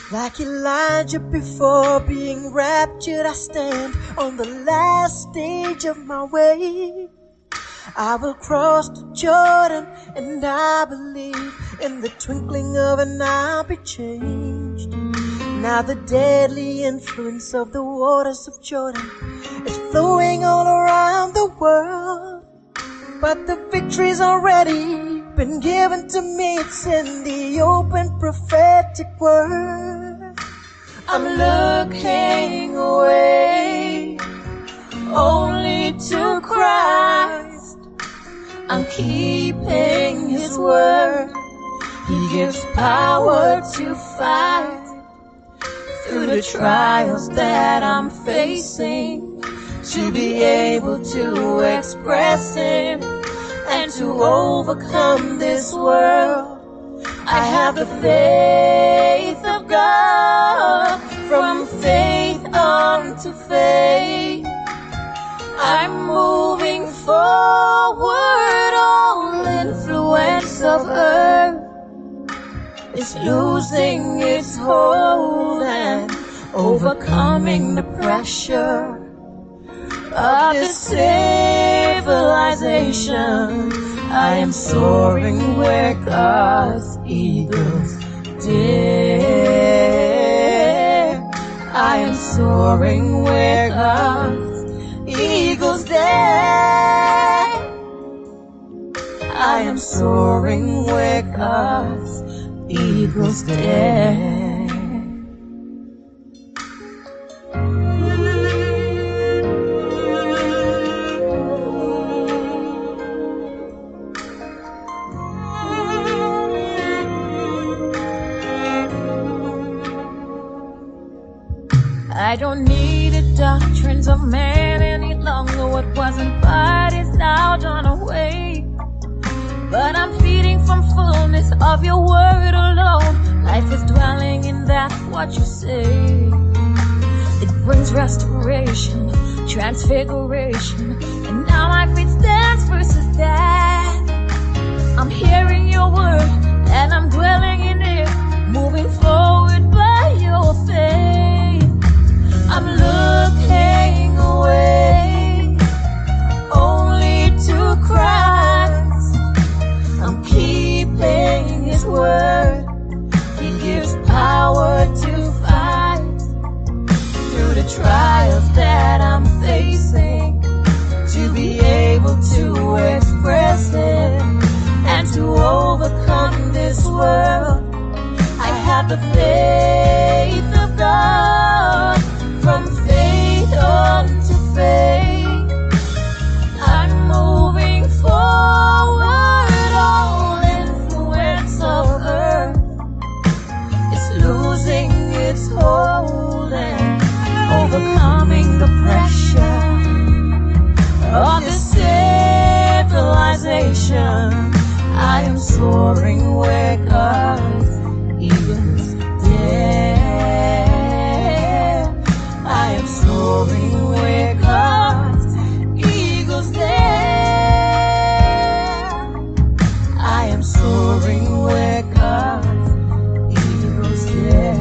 Like Elijah before being raptured, I stand on the last stage of my way. I will cross the Jordan, and I believe in the twinkling of an eye I'll be changed. Now the deadly influence of the waters of Jordan is flowing all around the world. But the victory's already been given to me. It's in the open prophetic word. I'm looking away only to Christ. I'm keeping His word. He gives power to fight through the trials that I'm facing, to be able to express Him and to overcome this world. I have the faith of God, from faith on to faith. I'm moving forward, all influence of earth is losing its hold and overcoming the pressure of this civilization. I am soaring where God's eagles dare. I am soaring where God's eagles dare. I am soaring where God's eagles dare. I don't need the doctrines of man any longer. What wasn't right is now done away. But I'm feeding from fullness of your word alone. Life is dwelling in that what you say. It brings restoration, transfiguration, and now my faith stands versus that. I'm hearing your word and I'm dwelling in it, moving forward by your faith. I'm looking away only to Christ. I'm keeping His word. He gives power to fight through the trials that I'm facing, to be able to express it and to overcome this world. I have the faith of God, from faith on to faith. I'm moving forward, all influence of earth is losing its hold and overcoming the pressure of this civilization. I am soaring where God's eagles dare. I am soaring where God's eagles dare. I am soaring where God's eagles dare.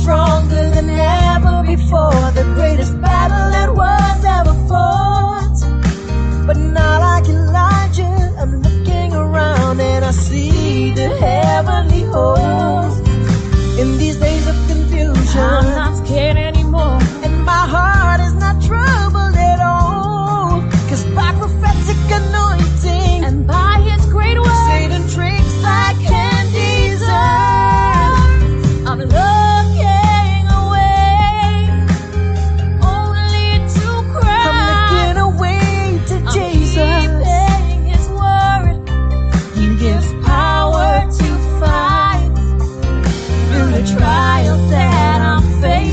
Stronger than ever before, the greatest battle that was ever fought. But not like Elijah, I'm looking around and I see the heavenly host. In these days of confusion, I'm not scared anymore, and my heart is not troubled at all. 'Cause by prophetic anointing and by His great word, Satan tricks I can't deserve. I'm looking away only to Christ. I'm looking away to Jesus. I'm keeping His word. He gives power to fight through the trials that I'm facing.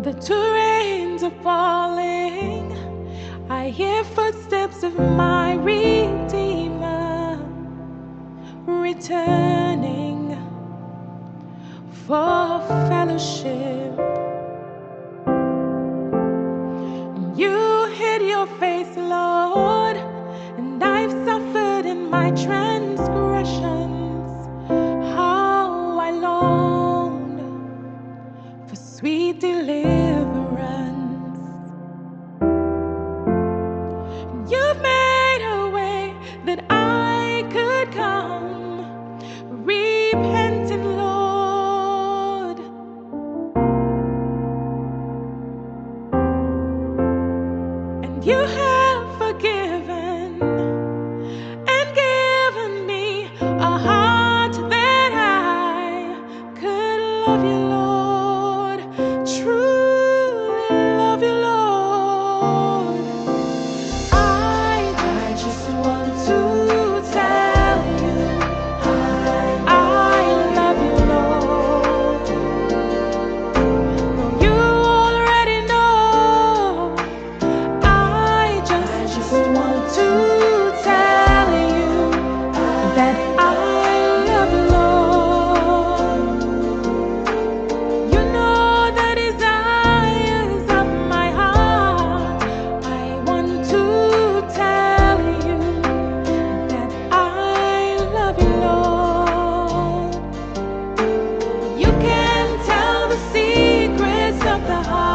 The two rains are falling. I hear footsteps of my Redeemer returning for fellowship. You hid your face, Lord, and I've suffered in my transgressions. How I longed for sweet deliverance. You've made a way that I could come, repentant, Lord. And you have forgiven and given me a heart that I could love you, Lord, truly love you, Lord. I just want to tell you I love you, Lord. You already know. I just want to tell you that I love you, Lord. You know the desires of my heart. I want to tell you that I love you, Lord. You can tell the secrets of the heart.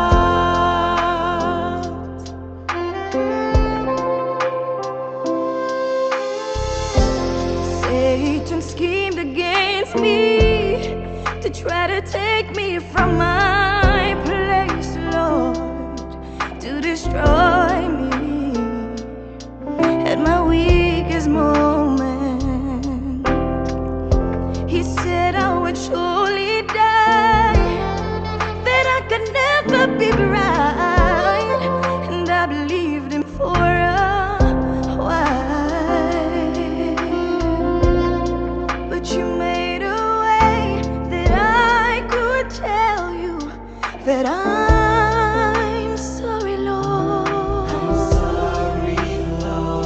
Satan schemed against me to try to take me from my place, Lord, to destroy me at my weakest moment. He said I would surely die, that I could never be right, and I believed him for a while. But you made a way that I could tell you that I'm sorry, Lord. I'm sorry, Lord.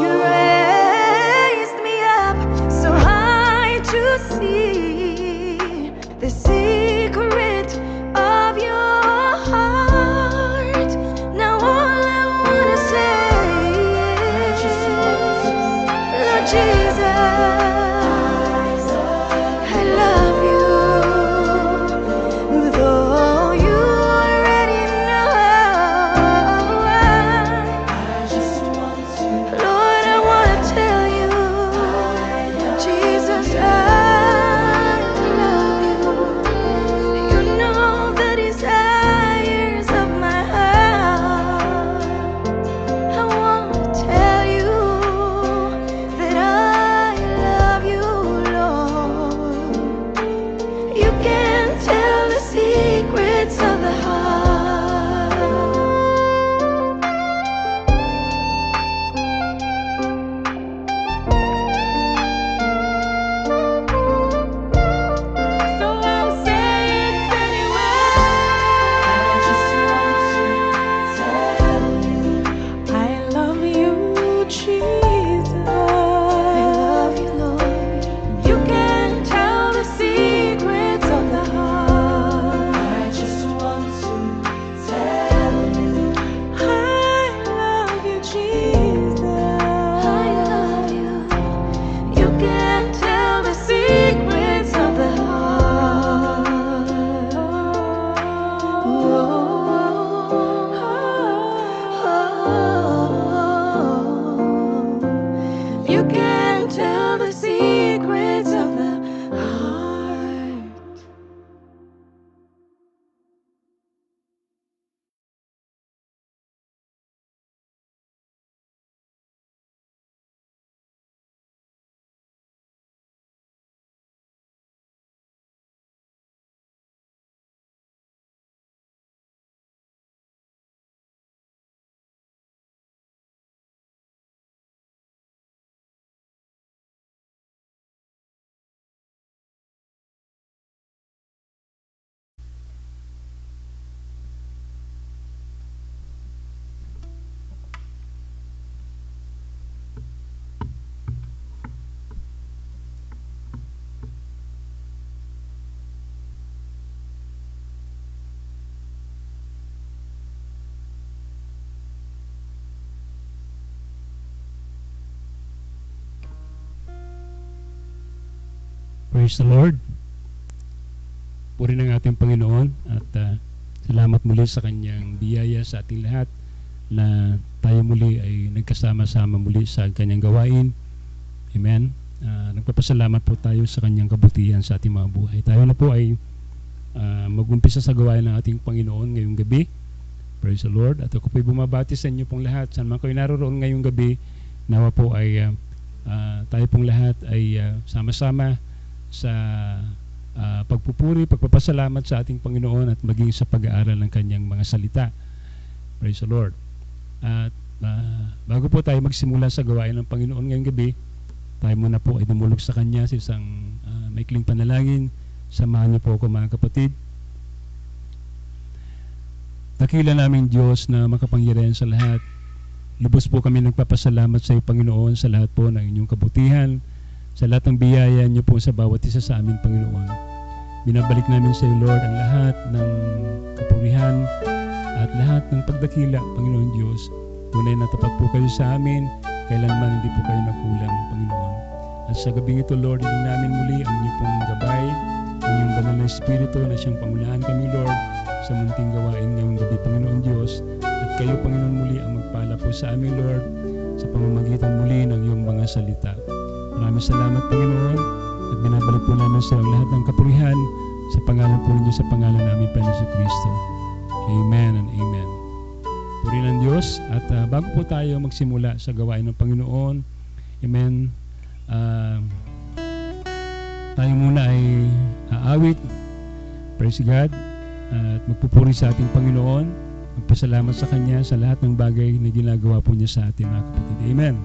You raised me up so high to see the secret of your heart. Now all I wanna say is, Lord Jesus, I love you. Praise the Lord. Puri ng ating Panginoon at salamat muli sa kanyang biyaya sa ating lahat na tayo muli ay nagkasama-sama muli sa kanyang gawain. Amen. Nagpapasalamat po tayo sa kanyang kabutihan sa ating mga buhay. Tayo na po ay mag-umpisa sa gawain ng ating Panginoon ngayong gabi. Praise the Lord. At ako po ay bumabati sa inyo pong lahat. Saan man kayo naroon ngayong gabi, nawa po ay tayo pong lahat ay sama-sama sa pagpupuri, pagpapasalamat sa ating Panginoon at maging sa pag-aaral ng kanyang mga salita. Praise the Lord. At bago po tayo magsimula sa gawain ng Panginoon ngayong gabi, tayo muna po ay dumulog sa kanya sa isang maikling panalangin. Samahan niyo po ako mga kapatid. Dakila naming Diyos na makapangyarihan sa lahat, lubos po kami nagpapasalamat sa iyo, Panginoon, sa lahat po ng inyong kabutihan, sa lahat ng biyaya niyo po sa bawat isa sa amin, Panginoon. Binabalik namin sa iyo, Lord, ang lahat ng kapurihan at lahat ng pagdakila, Panginoon Diyos. Tunay na tapat po kayo sa amin, kailanman hindi po kayo nagkulang, Panginoon. At sa gabing ito, Lord, hindi namin muli ang inyong pong gabay, ang inyong banal na Espiritu na siyang pangunahan kami, Lord, sa munting gawain ngayong gabi, Panginoon Diyos. At kayo, Panginoon, muli ang magpala po sa amin, Lord, sa pamamagitan muli ng iyong mga salita. Maraming salamat, Panginoon, at binabalik po namin sa lahat ng kapurihan sa pangalan po ninyo, sa pangalan namin, Panginoon Kristo. Amen and amen. Puri ng Diyos. At bago po tayo magsimula sa gawain ng Panginoon, amen, tayo muna ay aawit, praise God, at magpupuri sa ating Panginoon, magpasalamat sa Kanya sa lahat ng bagay na ginagawa po niya sa atin, mga kapatid. Amen.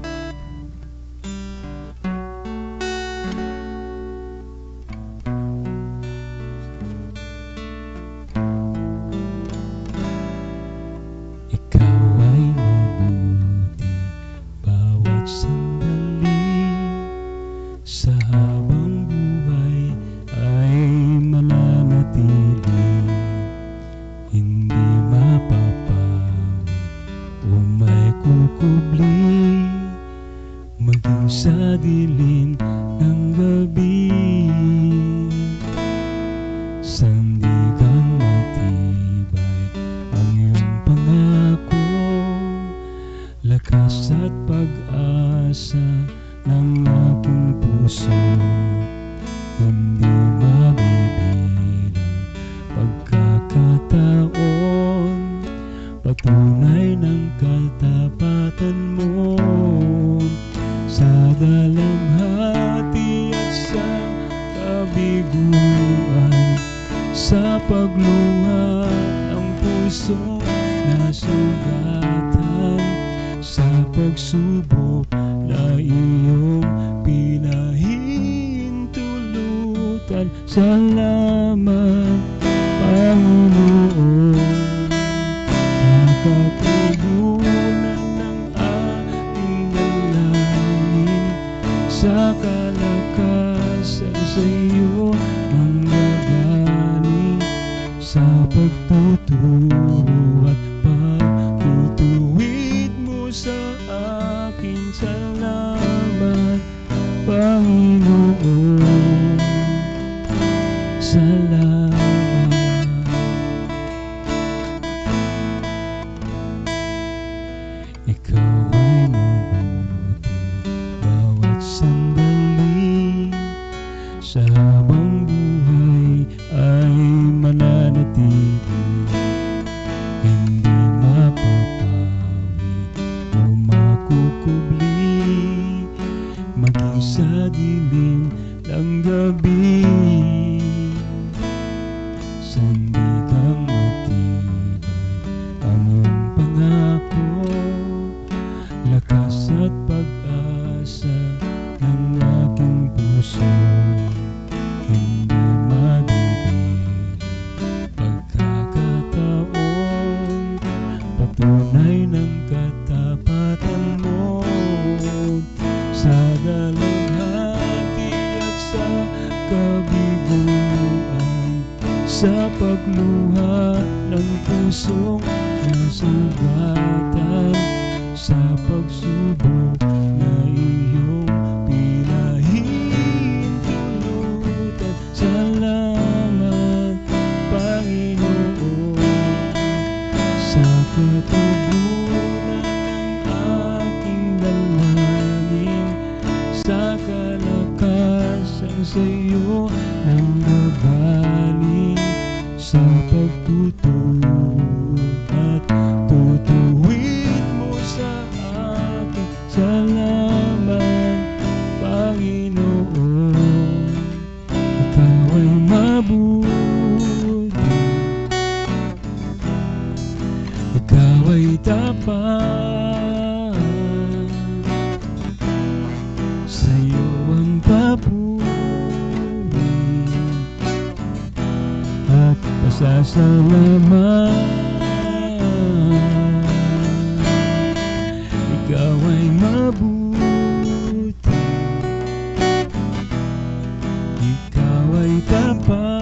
pagtutulog at tutuwid mo sa akin. Salamat, Panginoon. Ikaw ay mabuti, ikaw ay tapat, sa'yo ang papuri at pasasalamat. Ikaw ay mabuti, ikaw ay tapat,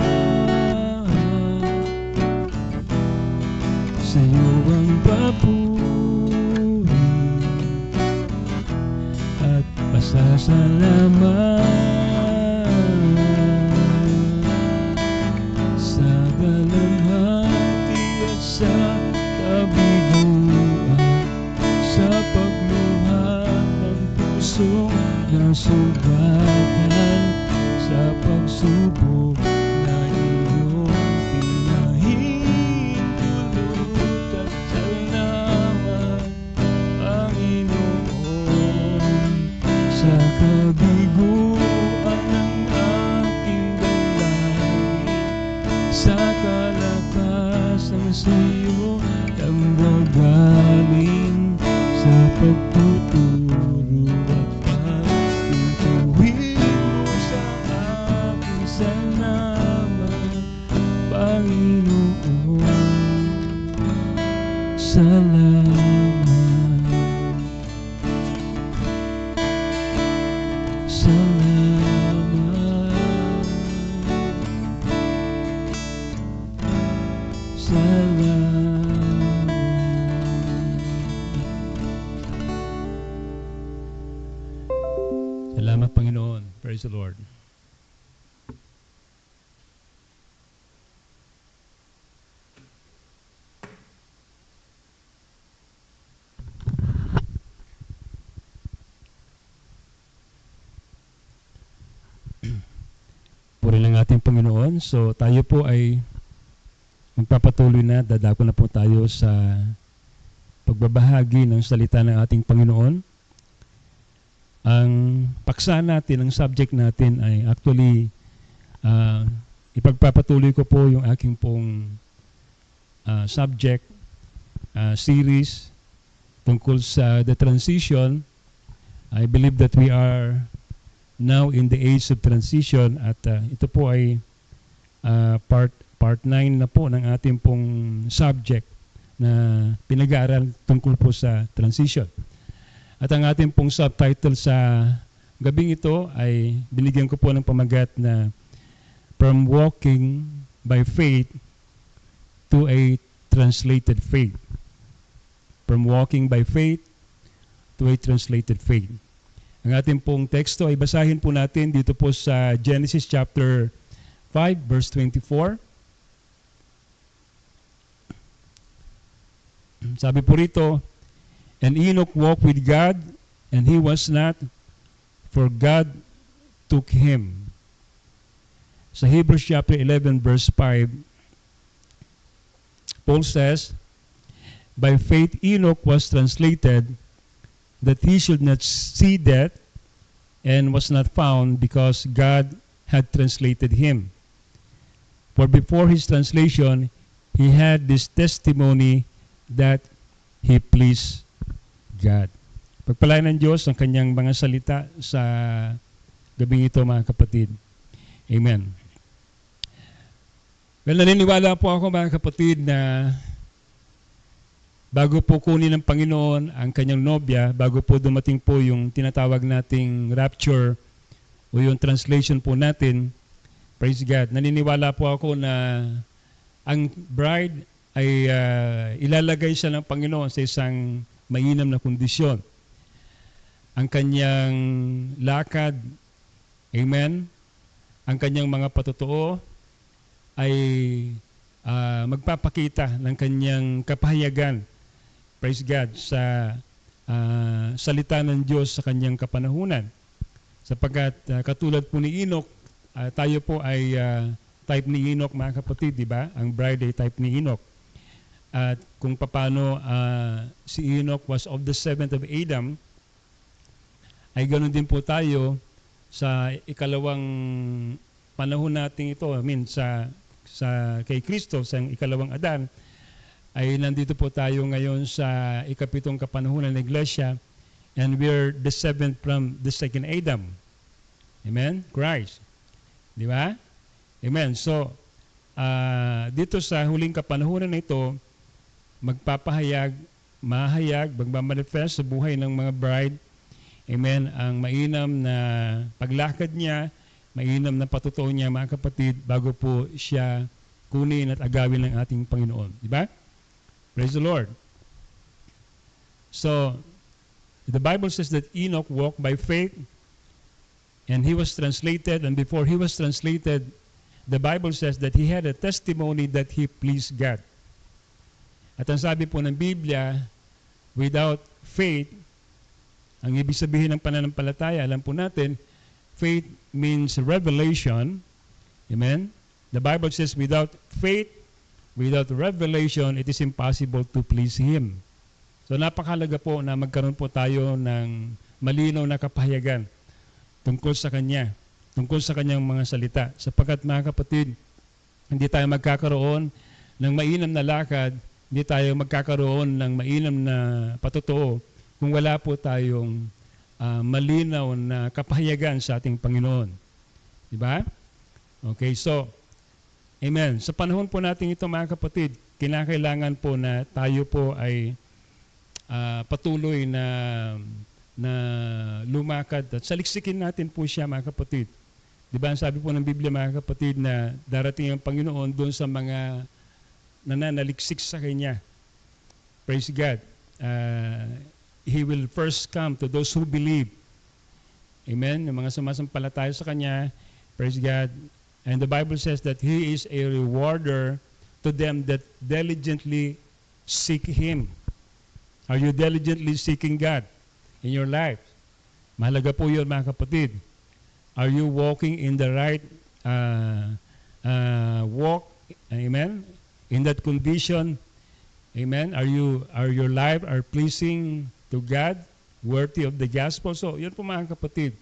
sa'yo ang papuri at pasasalamat. Sa dalamhati at sa kabiguan, sa pagluhad ng pusong nasugatan, sa pagsubok na iyong pinahintulot. At salamat, Panginoon, sa kabiguan ng aking damdamin, sa kalakasan sa'yo ang gagaling, sa pagtuturo at pagtutuwid mo sa aking. Salamat, Panginoon. Salamat, salamat, salamat. Salamat, Panginoon. Praise the Lord. Puri ng ating Panginoon. So tayo po ay magpapatuloy na, dadako na po tayo sa pagbabahagi ng salita ng ating Panginoon. Ang paksa natin, ang subject natin ay actually ipagpapatuloy ko po yung aking pong subject series tungkol sa the transition. I believe that we are now in the age of transition at ito po ay part 9 na po ng ating pong subject na pinag-aaral tungkol po sa transition. At ang ating pong subtitle sa gabing ito ay binigyan ko po ng pamagat na From Walking by Faith to a Translated Faith. From Walking by Faith to a Translated Faith. Ang ating pong teksto ay basahin po natin dito po sa Genesis chapter 5 verse 24. Sabi po rito, and Enoch walked with God, and he was not, for God took him. Sa Hebrews chapter 11 verse 5, Paul says, by faith Enoch was translated that he should not see death, and was not found because God had translated him. For before his translation, he had this testimony that he pleased God. Pagpalain ng Diyos ang kanyang mga salita sa gabing ito, mga kapatid. Amen. Well, naniniwala po ako, mga kapatid, na bago po kunin ng Panginoon ang kanyang nobya, bago po dumating po yung tinatawag nating rapture o yung translation po natin, praise God, naniniwala po ako na ang bride ay ilalagay siya ng Panginoon sa isang mainam na kondisyon. Ang kanyang lakad, amen, ang kanyang mga patotoo ay magpapakita ng kanyang kapahayagan, praise God, sa salita ng Diyos sa kanyang kapanahunan. Sapagkat katulad po ni Enoch, tayo po ay type ni Enoch, mga kapatid, di ba? Ang bride ay type ni Enoch. At kung paano si Enoch was of the seventh of Adam, ay ganoon din po tayo sa ikalawang panahon natin ito. I mean, sa kay Kristo, sa ikalawang Adan, ay nandito po tayo ngayon sa ikapitong kapanahunan ng Iglesia, and we're the seventh from the second Adam. Amen? Christ. Di ba? Amen. So, dito sa huling kapanahunan na ito, magmamanifest sa buhay ng mga bride, amen, ang mainam na paglakad niya, mainam na patutuo niya, mga kapatid, bago po siya kunin at agawin ng ating Panginoon. Di ba? Praise the Lord. So, the Bible says that Enoch walked by faith, and he was translated, and before he was translated, the Bible says that he had a testimony that he pleased God. At ang sabi po ng Biblia, without faith, ang ibig sabihin ng pananampalataya, alam po natin, faith means revelation. Amen? The Bible says without faith, without revelation, it is impossible to please Him. So napakahalaga po na magkaroon po tayo ng malinaw na kapahayagan tungkol sa Kanya, tungkol sa Kanyang mga salita. Sapagkat mga kapatid, hindi tayo magkakaroon ng mainam na lakad, hindi tayo magkakaroon ng mainam na patutuo kung wala po tayong malinaw na kapahayagan sa ating Panginoon. Di ba? Okay, so, amen. Sa panahon po natin ito, mga kapatid, kinakailangan po na tayo po ay patuloy na lumakad at saliksikin natin po siya, mga kapatid. Di ba, sabi po ng Biblia, mga kapatid, na darating ang Panginoon doon sa mga nananaliksik sa Kanya. Praise God. He will first come to those who believe. Amen? Yung mga sumasampalataya sa Kanya, praise God. And the Bible says that He is a rewarder to them that diligently seek Him. Are you diligently seeking God in your life? Mahalaga po yun, mga kapatid. Are you walking in the right walk? Amen? In that condition, amen? Are your life are pleasing to God, worthy of the gospel? So, yun po, mga kapatid.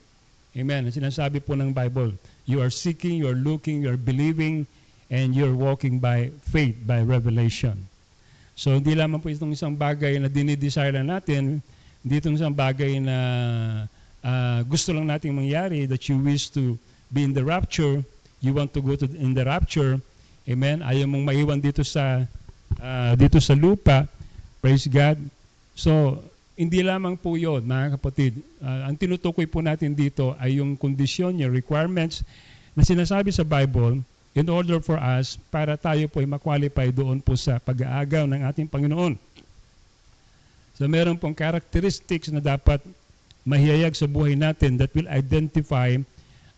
Amen. Ang sinasabi po ng Bible, you are seeking, you are looking, you are believing, and you're walking by faith, by revelation. So, hindi lamang po itong isang bagay na dinidesire na natin, hindi itong isang bagay na gusto lang nating mangyari, that you wish to be in the rapture, you want to go in the rapture, amen, ayaw mong maiwan dito sa lupa, praise God. So, hindi lamang po yun, mga kapatid. Ang tinutukoy po natin dito ay yung kondisyon, yung requirements na sinasabi sa Bible in order for us para tayo po ay makwalify doon po sa pag-aagaw ng ating Panginoon. So meron pong characteristics na dapat mahiyayag sa buhay natin that will identify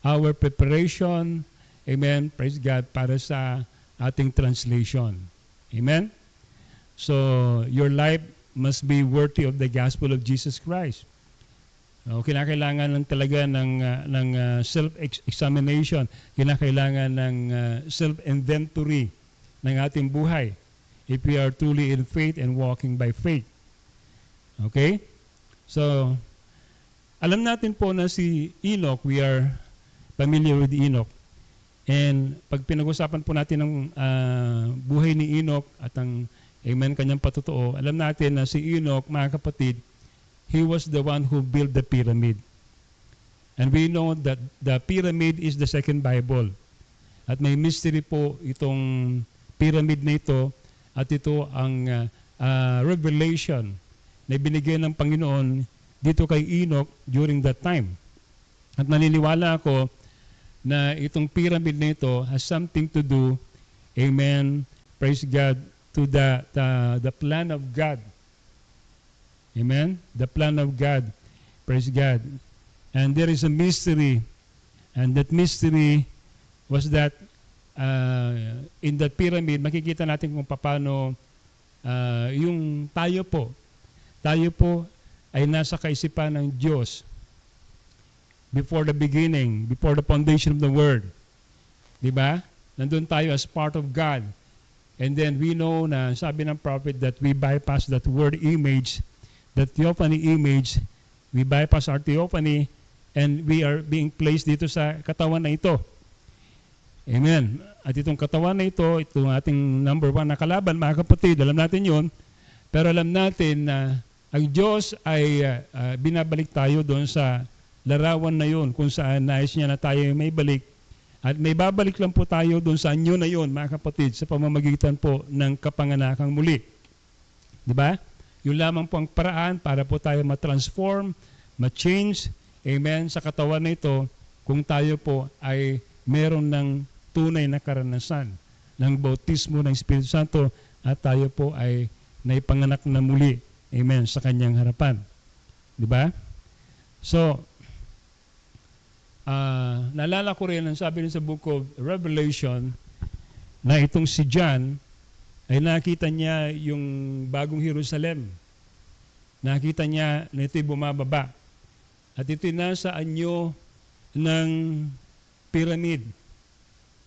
our preparation, amen, praise God, para sa ating translation. Amen? So, your life must be worthy of the gospel of Jesus Christ. Kinakailangan ng talaga ng self-examination, kinakailangan ng self-inventory ng ating buhay if we are truly in faith and walking by faith. Okay? So, alam natin po na si Enoch, we are familiar with Enoch. And pag pinag-usapan po natin ng buhay ni Enoch at ang amen, kanyang patutuo, alam natin na si Enoch, mga kapatid, he was the one who built the pyramid. And we know that the pyramid is the second Bible. At may mystery po itong pyramid na ito, at ito ang revelation na binigay ng Panginoon dito kay Enoch during that time. At naniniwala ako na itong pyramid na ito has something to do, amen, praise God, to the plan of God. Amen? The plan of God. Praise God. And there is a mystery. And that mystery was that in that pyramid, makikita natin kung paano yung tayo po ay nasa kaisipan ng Diyos before the beginning, before the foundation of the world. Diba? Nandun tayo as part of God. And then we know na sabi ng prophet that we bypass that word image, that theophany image, we bypass our theophany, and we are being placed dito sa katawan na ito. Amen. At itong katawan na ito, itong ating number 1 na kalaban, mga kapatid, alam natin yon. Pero alam natin na ang Diyos ay binabalik tayo doon sa larawan na yon, kung saan nais niya na tayo may balik. At may babalik lang po tayo doon sa anyo na yon, mga kapatid, sa pamamagitan po ng kapanganakang muli. Di ba? Yun lamang po ang paraan para po tayo ma-transform, ma-change, amen, sa katawan na ito, kung tayo po ay meron ng tunay na karanasan ng bautismo ng Espiritu Santo at tayo po ay naipanganak na muli, amen, sa kanyang harapan. Di ba? So, naalala ko rin ang sabi rin sa book of Revelation na itong si John ay nakita niya yung bagong Jerusalem. Nakita niya na ito'y bumababa. At ito'y nasa anyo ng pyramid.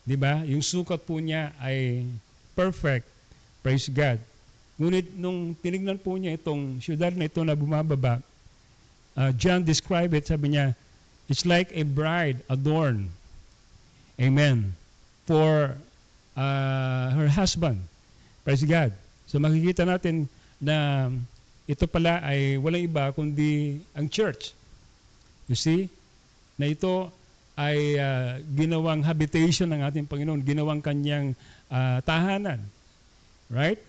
Diba? Yung sukat po niya ay perfect. Praise God. Ngunit nung tinignan po niya itong syudad na ito na bumababa, John described it, sabi niya, it's like a bride adorned. Amen. For her husband. Praise God. So makikita natin na ito pala ay walang iba kundi ang church. You see? Na ito ay ginawang habitation ng ating Panginoon. Ginawang kanyang tahanan. Right?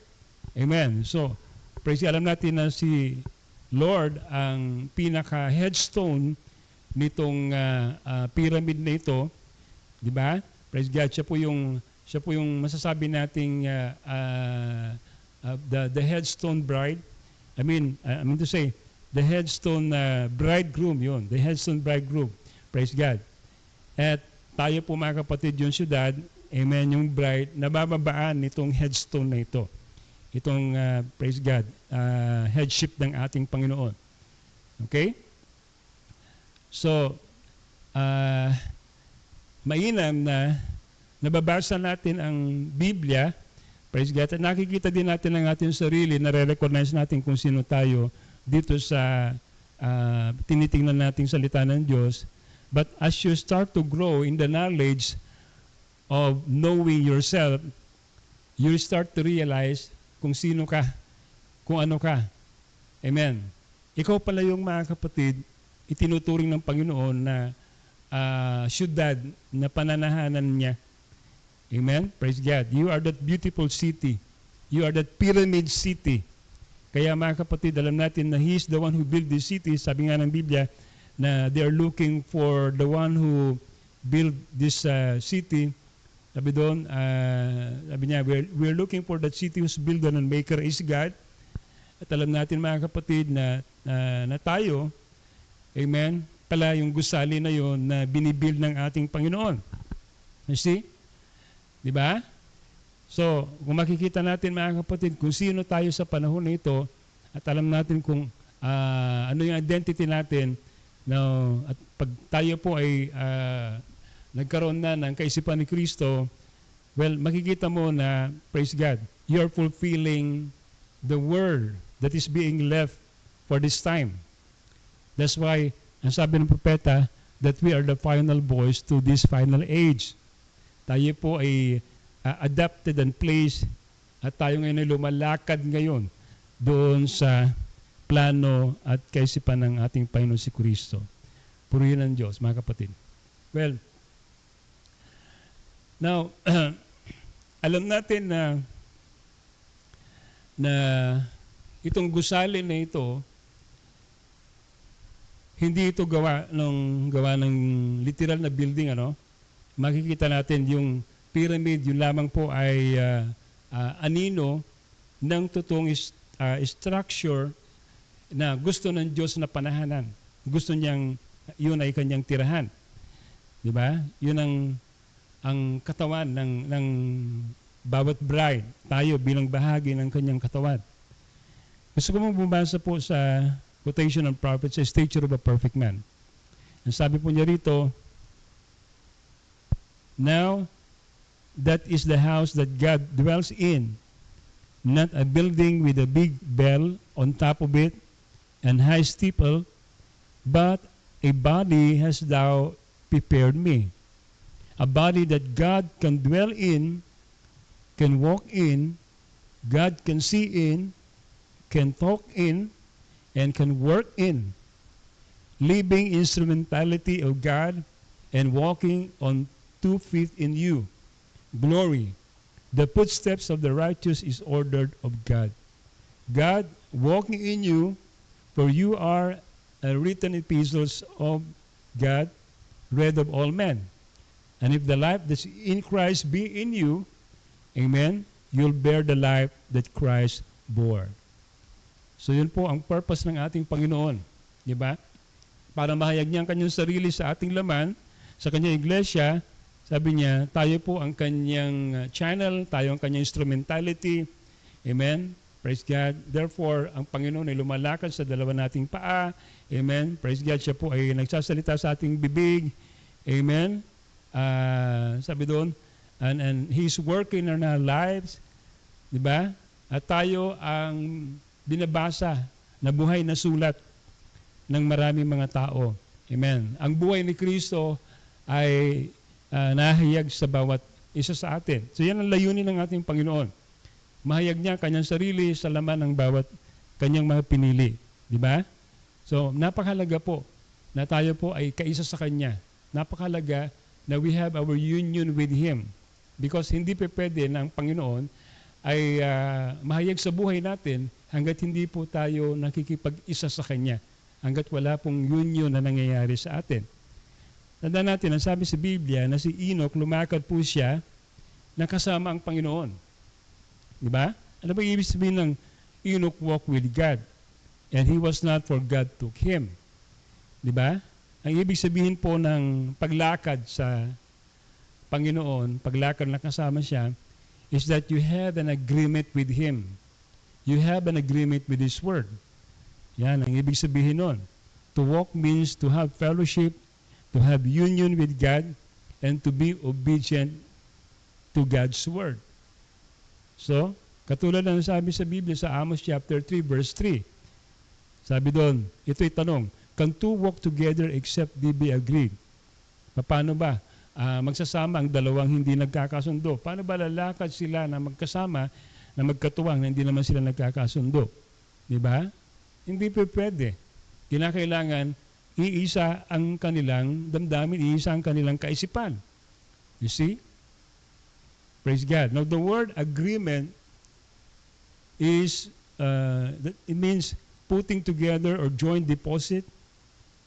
Amen. So, praise God. Alam natin na si Lord ang pinaka-headstone nitong pyramid na ito, di ba? Praise God, siya po yung masasabi nating the headstone bride. I mean to say, the headstone bridegroom, yun, the headstone bridegroom. Praise God. At tayo po mga kapatid yung syudad, amen, yung bride, nabababaan nitong headstone na ito. Itong, praise God, headship ng ating Panginoon. Okay? So, mainam na nababasa natin ang Biblia, praise God, at nakikita din natin ang ating sarili, nare-recognize natin kung sino tayo dito sa tinitingnan nating salita ng Diyos. But as you start to grow in the knowledge of knowing yourself, you start to realize kung sino ka, kung ano ka. Amen. Ikaw pala yung mga kapatid, itinuturing ng Panginoon na syudad na pananahanan niya. Amen? Praise God. You are that beautiful city. You are that pyramid city. Kaya mga kapatid, alam natin na He is the one who built this city. Sabi nga ng Biblia na they are looking for the one who built this city. Sabi doon, sabi niya, we're looking for that city whose builder and maker is God. At alam natin mga kapatid na tayo, amen, pala yung gusali na yon na binibuild ng ating Panginoon. You see? Di ba? So, kung makikita natin mga kapatid, kung sino tayo sa panahon na ito, at alam natin kung ano yung identity natin, at pag tayo po ay nagkaroon na ng kaisipan ni Kristo, well, makikita mo na, praise God, you are fulfilling the word that is being left for this time. That's why, ang sabi ng propeta, that we are the final voice to this final age. Tayo po ay adapted and placed at tayo ngayon ay lumalakad ngayon doon sa plano at kaisipan ng ating Panginoon si Kristo. Purihin ng Diyos, mga kapatid. Well, now, alam natin na itong gusali na ito, hindi ito gawa ng literal na building, ano? Makikita natin yung pyramid, yun lamang po ay anino ng totoong structure na gusto ng Diyos na panahanan. Gusto niyang, yun ay kanyang tirahan. Di ba? Yun ang katawan ng bawat bride. Tayo bilang bahagi ng kanyang katawan. Gusto ko mong bumasa po sa quotation ng prophet sa stature of a perfect man. Ang sabi po niya rito, now that is the house that God dwells in, not a building with a big bell on top of it and high steeple, but a body hast thou prepared me, a body that God can dwell in, can walk in, God can see in, can talk in, and can work in, living instrumentality of God and walking on 2 feet in you. Glory. The footsteps of the righteous is ordered of God. God walking in you, for you are written epistles of God, read of all men. And if the life that's in Christ be in you, amen, you'll bear the life that Christ bore. So yun po ang purpose ng ating Panginoon. Di ba? Para mahayag niya ang kanyang sarili sa ating laman, sa kanyang iglesia, sabi niya, tayo po ang kanyang channel, tayo ang kanyang instrumentality. Amen? Praise God. Therefore, ang Panginoon ay lumalakad sa dalawa nating paa. Amen? Praise God. Siya po ay nagsasalita sa ating bibig. Amen? Sabi doon, and He's working in our lives. Diba? At tayo ang binabasa na buhay na sulat ng maraming mga tao. Amen. Ang buhay ni Kristo ay nahayag sa bawat isa sa atin. So yan ang layunin ng ating Panginoon. Mahayag niya kanyang sarili sa laman ng bawat kanyang mga pinili. Diba? So napakahalaga po na tayo po ay kaisa sa Kanya. Napakahalaga na we have our union with Him. Because hindi pa pwede na ang Panginoon ay mahayag sa buhay natin hanggat hindi po tayo nakikipag-isa sa Kanya. Hanggat wala pong union na nangyayari sa atin. Tandaan natin, ang sabi sa Biblia na si Enoch, lumakad po siya na kasama ang Panginoon. Diba? Ano ba ibig sabihin ng Enoch walked with God? And he was not, for God took him. Diba? Ang ibig sabihin po ng paglakad sa Panginoon, paglakad na kasama siya, is that you have an agreement with Him. You have an agreement with His Word. Yan ang ibig sabihin nun. To walk means to have fellowship, to have union with God, and to be obedient to God's Word. So, katulad ng sabi sa Biblia sa Amos chapter 3 verse 3. Sabi doon, ito'y tanong, can two walk together except they be agreed? Paano ba? Magsasama ang dalawang hindi nagkakasundo. Paano ba lalakad sila na magkasama, na magkatuwang na hindi naman sila nagkakasundo? Diba? Hindi pa pwede. Kinakailangan iisa ang kanilang damdamin, iisa ang kanilang kaisipan. You see? Praise God. Now the word agreement is, it means putting together or joint deposit,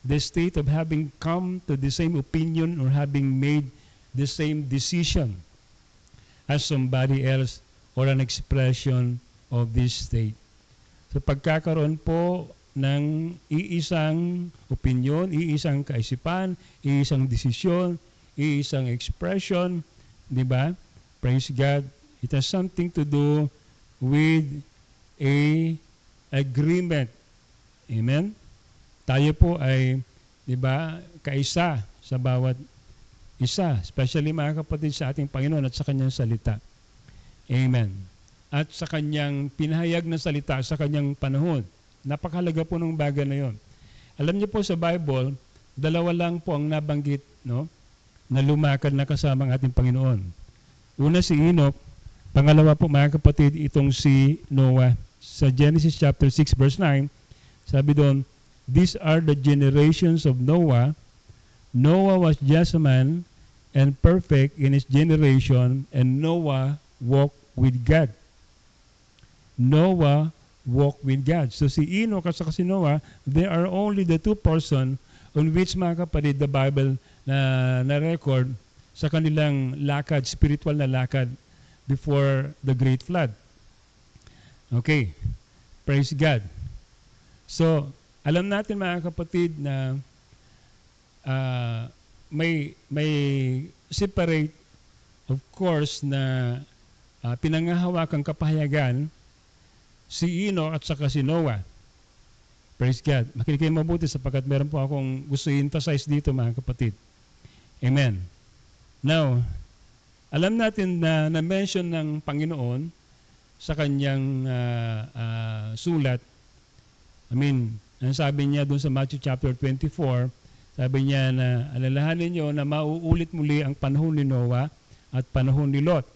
the state of having come to the same opinion or having made the same decision as somebody else or an expression of this state. So pagkakaroon po ng iisang opinion, iisang kaisipan, iisang desisyon, iisang expression, di ba? Praise God. It has something to do with a agreement. Amen? Tayo po ay, di ba, kaisa sa bawat isa, especially mga kapatid sa ating Panginoon at sa Kanyang salita. Amen. At sa Kanyang pinahayag na salita sa Kanyang panahon. Napakahalaga po ng bagay na yon. Alam niyo po sa Bible, dalawa lang po ang nabanggit, no, na lumakad na kasama ang ating Panginoon. Una si Enoch, pangalawa po mga kapatid, itong si Noah. Sa Genesis chapter 6 verse 9, sabi doon, these are the generations of Noah. Noah was just a man and perfect in his generation, and Noah walked with God. Noah walked with God. So si Enoch at si Noah, they are only the two person on which mga kapatid the Bible na record sa kanilang lakad, spiritual na lakad before the great flood. Okay. Praise God. So, alam natin mga kapatid na may separate, of course, na pinangahawakang kapahayagan si Enoch at saka si Noah. Praise God. Makinig kayo mabuti sapagkat meron po akong gusto i-emphasize dito mga kapatid. Amen. Now, alam natin na na-mention ng Panginoon sa kanyang sulat. Ang sabi niya doon sa Matthew chapter 24, sabi niya na alalahanin niyo na mauulit muli ang panahon ni Noah at panahon ni Lot.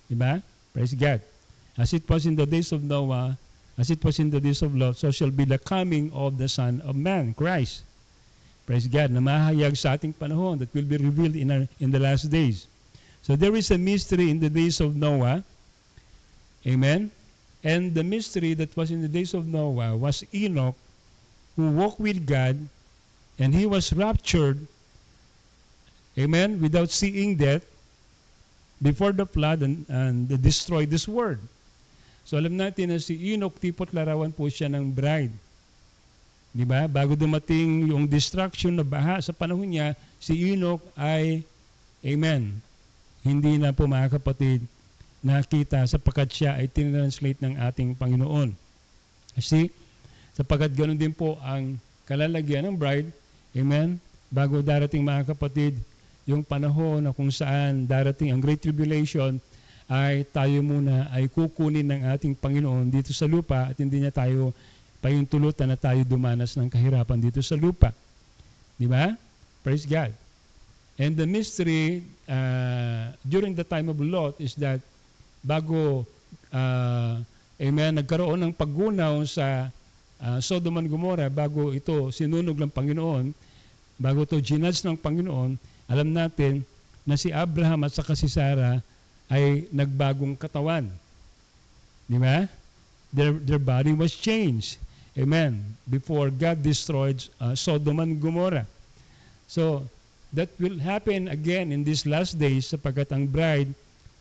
Diba? Praise God. As it was in the days of Noah, as it was in the days of Lot, so shall be the coming of the Son of Man, Christ. Praise God, na mahayag sa ating panahon that will be revealed in the last days. So there is a mystery in the days of Noah. Amen? And the mystery that was in the days of Noah was Enoch, who walked with God, and he was raptured, amen, without seeing death before the flood and destroyed this world. So alam natin na si Enoch, tipot larawan po siya ng bride. Diba? Bago dumating yung destruction na baha sa panahon niya, si Enoch ay, amen, hindi na po mga kapatid nakita sapagkat siya ay tinranslate ng ating Panginoon. Kasi sapagkat ganoon din po ang kalalagyan ng bride, amen, bago darating mga kapatid yung panahon na kung saan darating ang Great Tribulation, ay tayo muna ay kukunin ng ating Panginoon dito sa lupa at hindi niya tayo pahintulutan na tayo dumanas ng kahirapan dito sa lupa. Di ba? Praise God. And the mystery during the time of Lot is that bago amen, nagkaroon ng paggunaw sa Sodom and Gomorrah, bago ito sinunog ng Panginoon, bago ito ginudge ng Panginoon, alam natin na si Abraham at saka si Sarah ay nagbagong katawan. Di ba? Their body was changed. Amen. Before God destroyed Sodom and Gomorrah. So, that will happen again in these last days sapagkat ang bride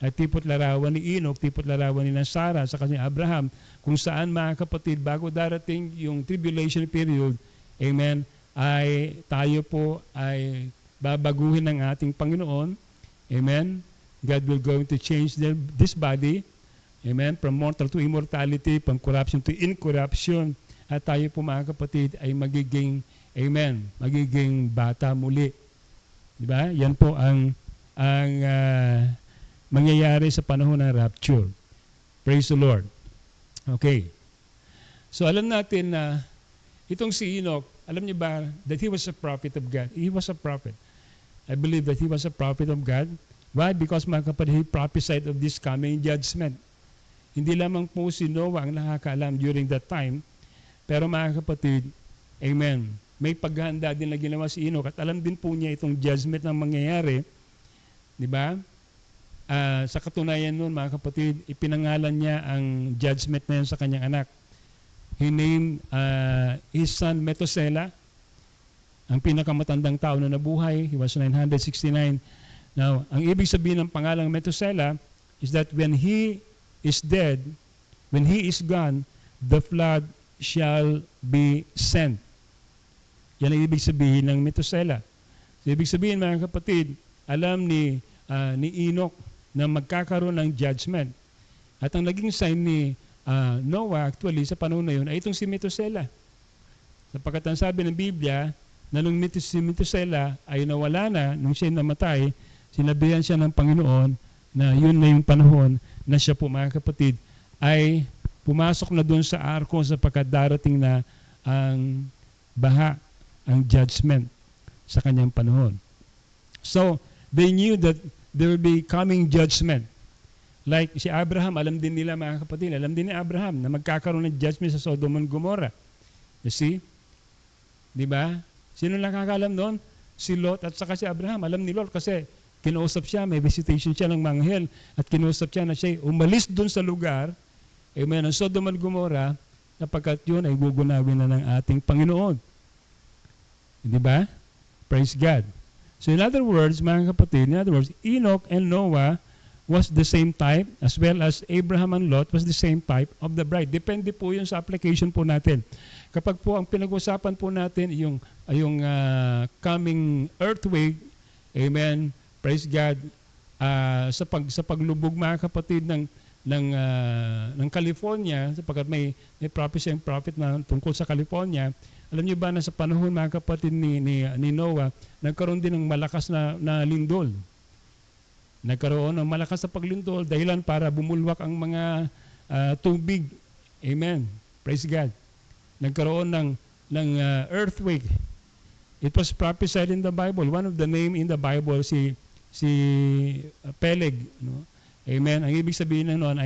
ay tipot larawan ni Enoch, tipot larawan ni Sarah sa ni Abraham, kung saan mga kapatid, bago darating yung tribulation period, amen, ay tayo po ay babaguhin ng ating Panginoon. Amen. God will going to change this body, amen, from mortal to immortality, from corruption to incorruption. At tayo po mga kapatid ay magiging, amen, magiging bata muli. Diba? Yan po ang mangyayari sa panahon ng rapture. Praise the Lord. Okay. So alam natin na itong si Enoch, alam niyo ba that he was a prophet of God? He was a prophet. I believe that he was a prophet of God. Why? Because mga kapatid, he prophesied of this coming judgment. Hindi lamang po si Noah ang nakakaalam during that time, pero mga kapatid, amen, may paghahanda din na ginawa si Enoch at alam din po niya itong judgment na mangyayari. Di ba? Sa katunayan nun, mga kapatid, ipinangalan niya ang judgment na yun sa kanyang anak. He named his son Methuselah, ang pinakamatandang tao na nabuhay. He was 969. Now, ang ibig sabihin ng pangalang Methuselah is that when he is dead, when he is gone, the flood shall be sent. Yan ang ibig sabihin ng Methuselah. So, ibig sabihin mga kapatid, alam ni Enoch na magkakaroon ng judgment. At ang naging sign ni Noah actually sa panahon na yun ay itong si Methuselah. Sapagkat ang sabi ng Biblia na nung si Methuselah ay nawala na, nung siya namatay, sinabihan siya ng Panginoon na yun na yung panahon na siya po mga kapatid ay pumasok na doon sa arko sapagkat darating na ang baha, ang judgment sa kanyang panahon. So, they knew that there will be coming judgment. Like si Abraham, alam din nila mga kapatid, alam din ni Abraham na magkakaroon ng judgment sa Sodom and Gomorrah. You see? Di ba? Sino nakakalam doon? Si Lot at saka si Abraham. Alam ni Lot kasi kinausap siya, may visitation siya ng manghel at kinausap siya na siya umalis doon sa lugar, amen, ang Sodom and Gomorrah, napagkat yun ay gugunawin na ng ating Panginoon. Di ba? Praise God. So in other words, mga kapatid, Enoch and Noah was the same type as well as Abraham and Lot was the same type of the bride. Depende po yun sa application po natin. Kapag po ang pinag-usapan po natin yung coming earthquake, amen, praise God, sa paglubog mga kapatid ng California, sapagkat may prophecy ang prophet na tungkol sa California. Alam niyo ba na sa panahon mga kapatid ni Noah, nagkaroon din ng malakas na lindol. Nagkaroon ng malakas na paglindol, dahilan para bumulwak ang mga tubig. Amen. Praise God. Nagkaroon ng earthquake. It was prophesied in the Bible. One of the name in the Bible si Peleg, no? Amen. Ang ibig sabihin noon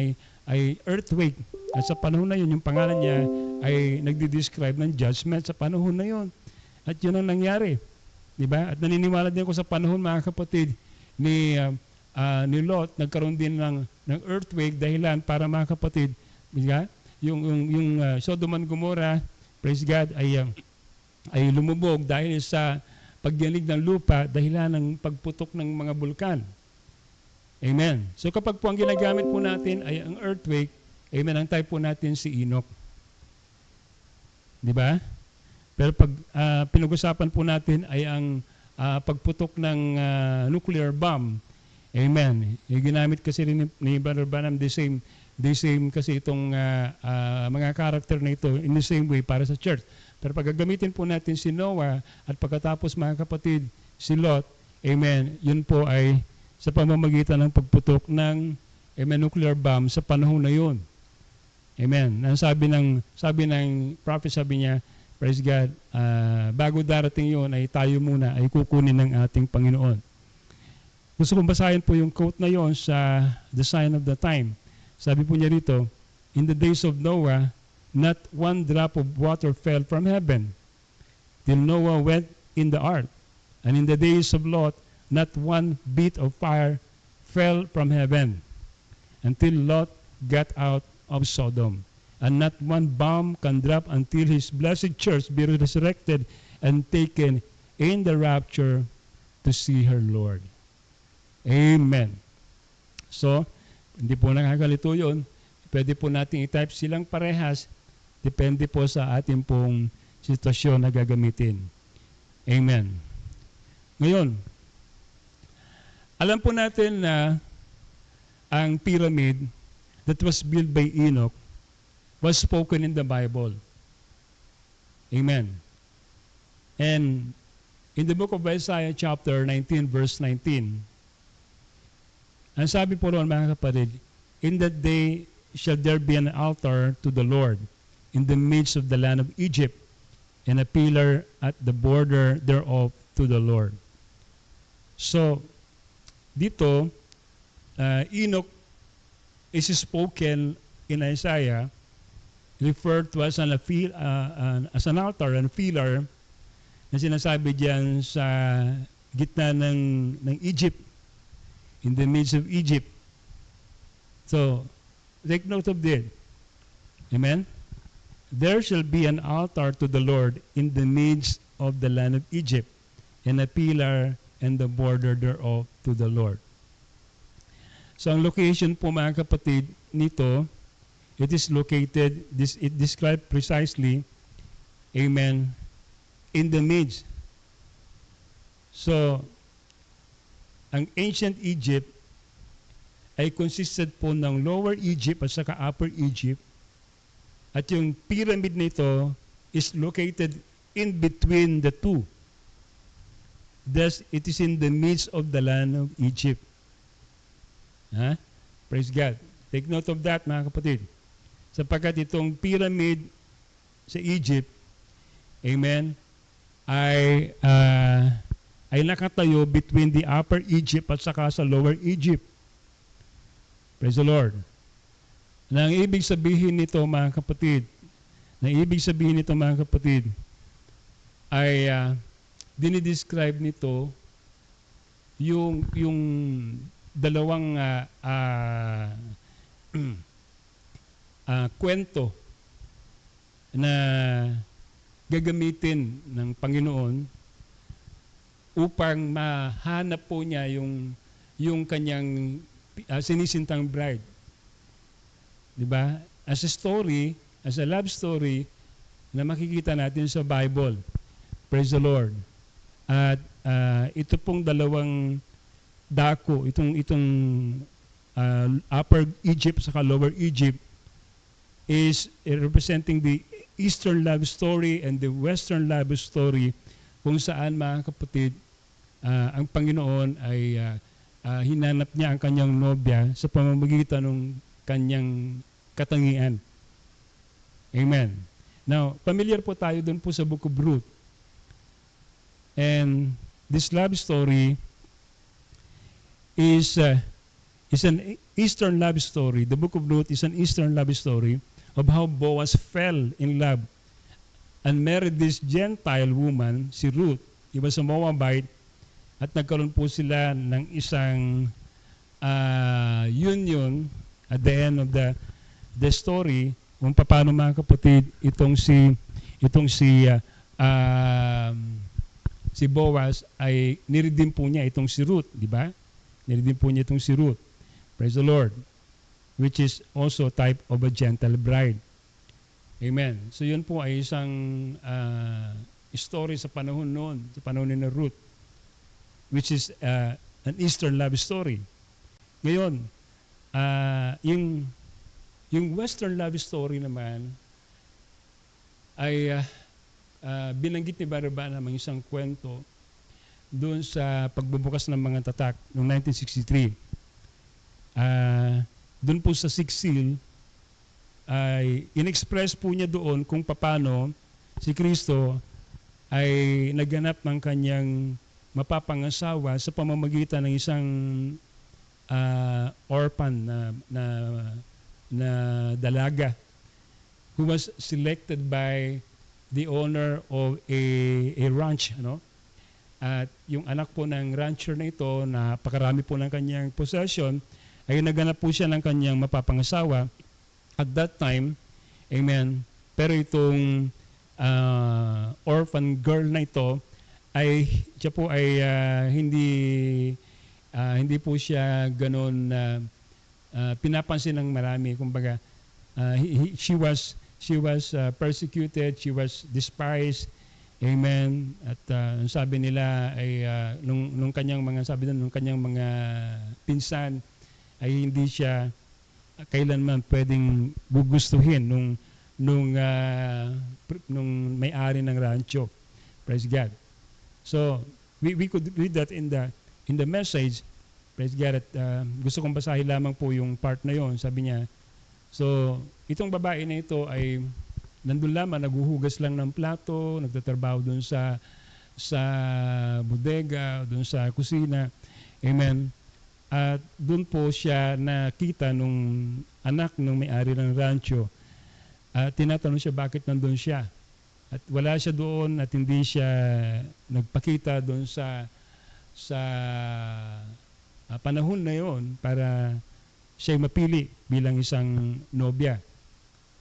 ay earthquake. At sa panahon na yun, yung pangalan niya ay nagdi-describe ng judgment sa panahon na yun. At yun ang nangyari. Diba? At naniniwala din ako sa panahon, mga kapatid, ni Lot, nagkaroon din ng earthquake dahilan para, mga kapatid, diba? yung Sodom and Gomorrah, praise God, ay lumubog dahil sa pagyanig ng lupa dahilan ng pagputok ng mga bulkan. Amen. So kapag po ang ginagamit po natin ay ang earthquake, amen, ang type po natin si Enoch. Di ba? Pero pag pinag-usapan po natin ay ang pagputok ng nuclear bomb, amen. Yung ginamit kasi rin ni Brother Branham the same kasi itong mga character na ito in the same way para sa church. Pero pag gagamitin po natin si Noah at pagkatapos, mga kapatid, si Lot, amen, yun po ay sa pamamagitan ng pagputok ng nuclear bomb sa panahon na yun. Amen. Ang sabi ng prophet, sabi niya, praise God, bago darating yun ay tayo muna ay kukunin ng ating Panginoon. Gusto kong basahin po yung quote na yon sa The Sign of the Time. Sabi po niya rito, in the days of Noah, not one drop of water fell from heaven till Noah went in the ark. And in the days of Lot, not one bit of fire fell from heaven until Lot got out of Sodom. And not one bomb can drop until his blessed church be resurrected and taken in the rapture to see her Lord. Amen. So, hindi po nakakalito yun. Pwede po natin i-type silang parehas. Depende po sa ating pong sitwasyon na gagamitin. Amen. Ngayon, alam po natin na ang pyramid that was built by Enoch was spoken in the Bible. Amen. And in the book of Isaiah chapter 19 verse 19, ang sabi po roon, mga kapatid, in that day shall there be an altar to the Lord in the midst of the land of Egypt, and a pillar at the border thereof to the Lord. So, dito, Enoch is spoken in Isaiah, referred to as an altar and pillar na sinasabi diyan sa gitna ng Egypt, in the midst of Egypt. So, take note of this. Amen? There shall be an altar to the Lord in the midst of the land of Egypt, and a pillar and the border thereof to the Lord. So ang location po, mga kapatid, nito, it is located, it described precisely, amen, in the midst. So, ang ancient Egypt ay consisted po ng Lower Egypt at saka Upper Egypt. At yung pyramid nito is located in between the two. Thus, it is in the midst of the land of Egypt. Praise God. Take note of that, mga kapatid. Sapagkat itong pyramid sa Egypt, amen, ay nakatayo between the Upper Egypt at saka sa Lower Egypt. Praise the Lord. Na ang ibig sabihin nito, mga kapatid, ay dinidescribe nito yung dalawang kwento na gagamitin ng Panginoon upang mahanap po niya yung kanyang sinisintang bride. Diba? As a story, as a love story na makikita natin sa Bible. Praise the Lord. At ito pong dalawang dako, itong Upper Egypt sa Lower Egypt is representing the Eastern love story and the Western love story kung saan, mga kapatid, ang Panginoon ay hinanap niya ang kanyang nobya sa pamamagitan ng kanyang katangian. Amen. Now, familiar po tayo dun po sa Book of Ruth. And this love story is an Eastern love story. The Book of Ruth is an Eastern love story of how Boaz fell in love and married this Gentile woman, si Ruth. He was a Moabite, at nagkaroon po sila ng isang union at the end of the story kung paano, mga kapatid, itong si Boaz ay niredeem po niya itong si Ruth, di ba? Niredeem po niya itong si Ruth. Praise the Lord. Which is also a type of a gentle bride. Amen. So yun po ay isang story sa panahon noon, sa panahon ni Ruth, which is an Eastern love story. Ngayon, yung Western love story naman ay binanggit ni Baraba namang isang kwento doon sa pagbubukas ng mga tatak noong 1963. Doon po sa Sixth Seal ay inexpress po niya doon kung paano si Kristo ay nagganap ng kanyang mapapangasawa sa pamamagitan ng isang orphan na dalaga who was selected by the owner of a ranch, no? At yung anak po ng rancher na ito, napakarami po ng kanyang possession, ay naganap po siya ng kanyang mapapangasawa at that time. Amen. Pero itong orphan girl na ito ay siya po ay hindi po siya ganoon pinapansin ng marami. Kumbaga, she was persecuted, she was despised. Amen. At sabi nila ay nung kanyang mga pinsan ay hindi siya kailanman pwedeng gugustuhin nung may-ari ng rancho. Praise God. So we could read that in the message. Praise God. At gusto kong basahin lamang po yung part na yon. Sabi niya, so itong babae na ito ay nandun lamang, naghuhugas lang ng plato, nagtatrabaho dun sa bodega, dun sa kusina. Amen. At dun po siya nakita nung anak ng may-ari ng rancho. At tinatanong siya bakit nandun siya. At wala siya doon at hindi siya nagpakita doon sa panahon na yon para siya mapili bilang isang nobya.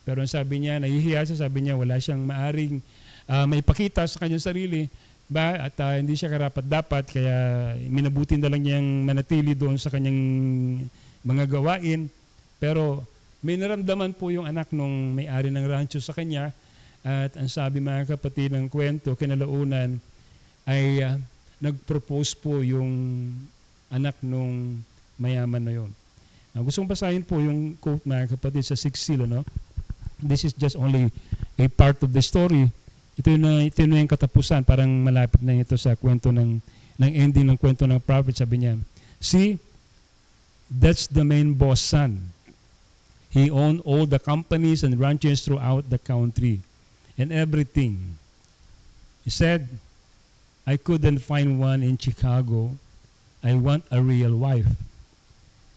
Pero ang sabi niya, nahihiya siya, sabi niya wala siyang maaring maipakita sa kanyang sarili at hindi siya karapat-dapat, kaya minabuti na lang niyang manatili doon sa kanyang mga gawain. Pero may naramdaman po yung anak nung may-ari ng rancho sa kanya, at ang sabi, mga kapatid, ng kwento, kinalaunan ay nag-propose po yung anak nung mayaman na yon. Gusto kong basahin po yung quote, mga kapatid, sa Sixth Seal, no? This is just only a part of the story. Ito na yung katapusan, parang malapit na ito sa kwento ng ending ng kwento ng prophet. Sabi niya, see, that's the main boss son. He owned all the companies and ranches throughout the country and everything. He said, I couldn't find one in Chicago. I want a real wife.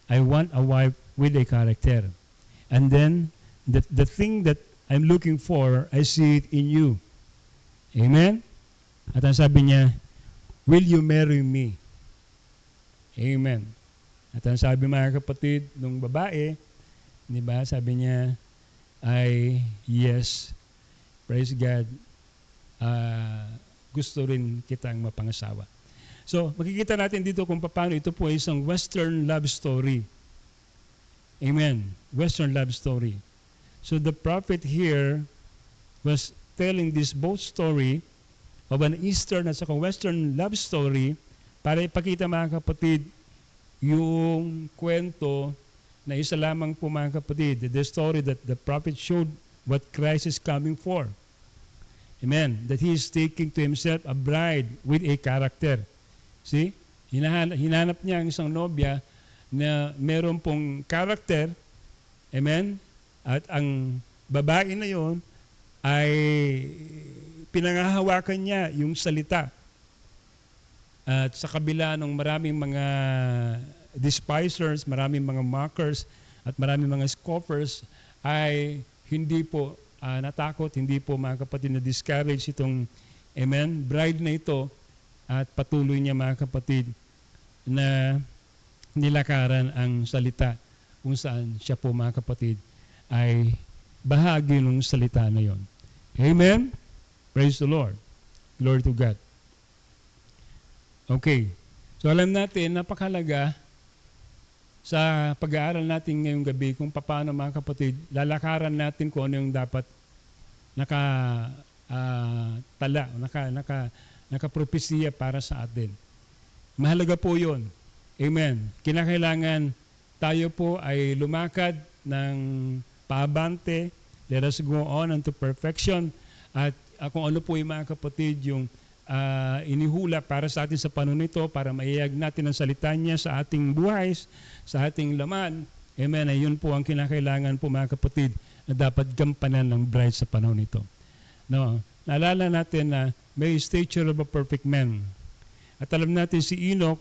I want a wife with a character. And then, the thing that I'm looking for, I see it in you. Amen? At ang sabi niya, will you marry me? Amen. At ang sabi, mga kapatid, nung babae, di ba, sabi niya, ay yes, praise God, gusto rin kitang mapangasawa. So, makikita natin dito kung paano ito po ay isang Western love story. Amen. Western love story. So the prophet here was telling this both story of an Eastern at saka Western love story para ipakita, mga kapatid, yung kwento na isa lamang po, mga kapatid, the story that the prophet showed what Christ is coming for. Amen. That he is taking to himself a bride with a character. See? Hinanap niya ang isang nobya na meron pong character, amen? At ang babae na yon ay pinangahawakan niya yung salita. At sa kabila ng maraming mga despisers, maraming mga mockers, at maraming mga scoffers, ay hindi po natakot, hindi po mga kapatid na discourage itong bride na ito, at patuloy niya mga kapatid na nilakaran ang salita kung saan siya po mga kapatid ay bahagi ng salita na yon. Amen? Praise the Lord. Glory to God. Okay. So alam natin, napakahalaga sa pag-aaral natin ngayong gabi kung paano mga kapatid, lalakaran natin kung ano yung dapat nakapropesiya para sa atin. Mahalaga po yun. Amen. Kinakailangan tayo po ay lumakad ng paabante. Let us go on unto perfection. At kung ano po yung mga kapatid yung inihula para sa atin sa panahon nito, para maiyag natin ang salita niya sa ating buhay, sa ating laman. Amen. Ay yun po ang kinakailangan po mga kapatid na dapat gampanan ng bride sa panahon nito. No, naalala natin na may stature of a perfect man. At alam natin si Enoch,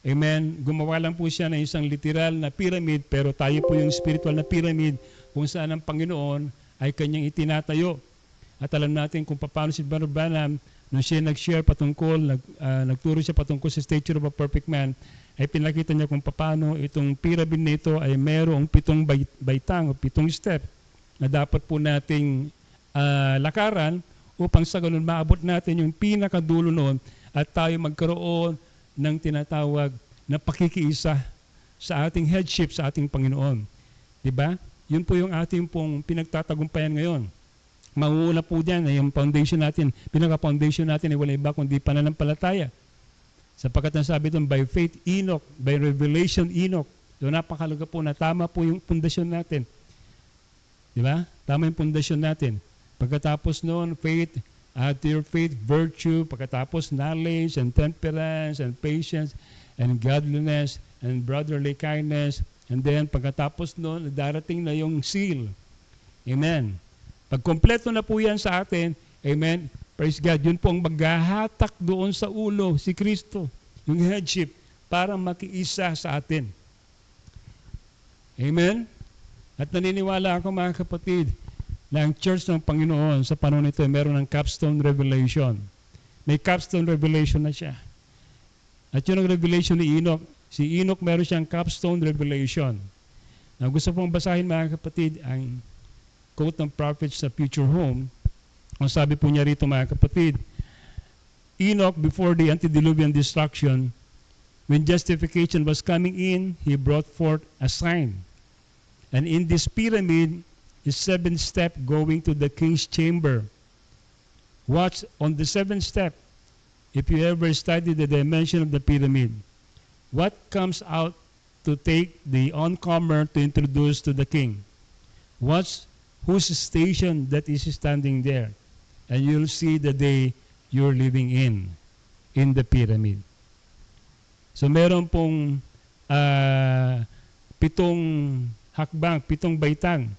amen, gumawa lang po siya ng isang literal na pyramid, pero tayo po yung spiritual na pyramid kung saan ang Panginoon ay kanyang itinatayo. At alam natin kung paano si Brother Branham, nung siya nag-share patungkol, nagturo siya patungkol sa stature of a perfect man, ay pinakita niya kung paano itong pyramid na ito ay mayroong 7 baitang o 7 step na dapat po nating lakaran upang sa ganun maabot natin yung pinakadulo noon at tayo magkaroon ng tinatawag na pakikiisa sa ating headship sa ating Panginoon. Diba? Yun po yung ating pong pinagtatagumpayan ngayon. Mauuna po dyan ay yung foundation natin, pinaka-foundation natin ay wala iba kundi pananampalataya. Sapagkat nasabi doon, by faith Enoch, by revelation Enoch. So napakalaga po na tama po yung pundasyon natin. Diba? Tama yung pundasyon natin. Pagkatapos noon, faith, after faith, virtue, pagkatapos knowledge and temperance and patience and godliness and brotherly kindness, and then pagkatapos noon, darating na yung seal. Amen. Pag kompleto na po yan sa atin, amen, praise God, yun po ang maghahatak doon sa ulo, si Kristo, yung headship, para makiisa sa atin. Amen? At naniniwala ako mga kapatid, na ang church ng Panginoon sa panahon nito meron ng capstone revelation. May capstone revelation na siya. At yun ang revelation ni Enoch. Si Enoch meron siyang capstone revelation. Now, gusto pong basahin mga kapatid ang quote ng prophet sa Future Home. Ang sabi po niya rito mga kapatid, Enoch before the antediluvian destruction, when justification was coming in, he brought forth a sign. And in this pyramid, is 7 step going to the king's chamber. Watch on the 7th step. If you ever study the dimension of the pyramid, what comes out to take the oncomer to introduce to the king? Watch whose station that is standing there, and you'll see the day you're living in the pyramid. So meron pong 7 hakbang, 7 baitang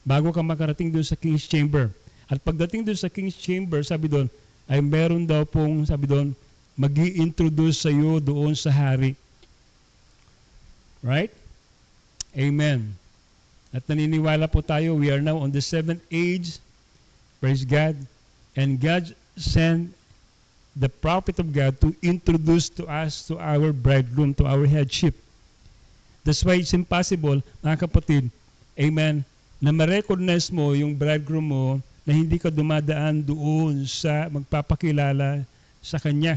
bago ka makarating doon sa King's Chamber. At pagdating doon sa King's Chamber, sabi doon, ay meron daw pong, sabi doon, mag-i-introduce sa iyo doon sa hari. Right? Amen. At naniniwala po tayo, we are now on the 7th age. Praise God. And God sent the prophet of God to introduce to us, to our bridegroom, to our headship. That's why it's impossible, mga kapatid, amen, na ma-recognize mo yung bridegroom mo na hindi ka dumadaan doon sa magpapakilala sa kanya.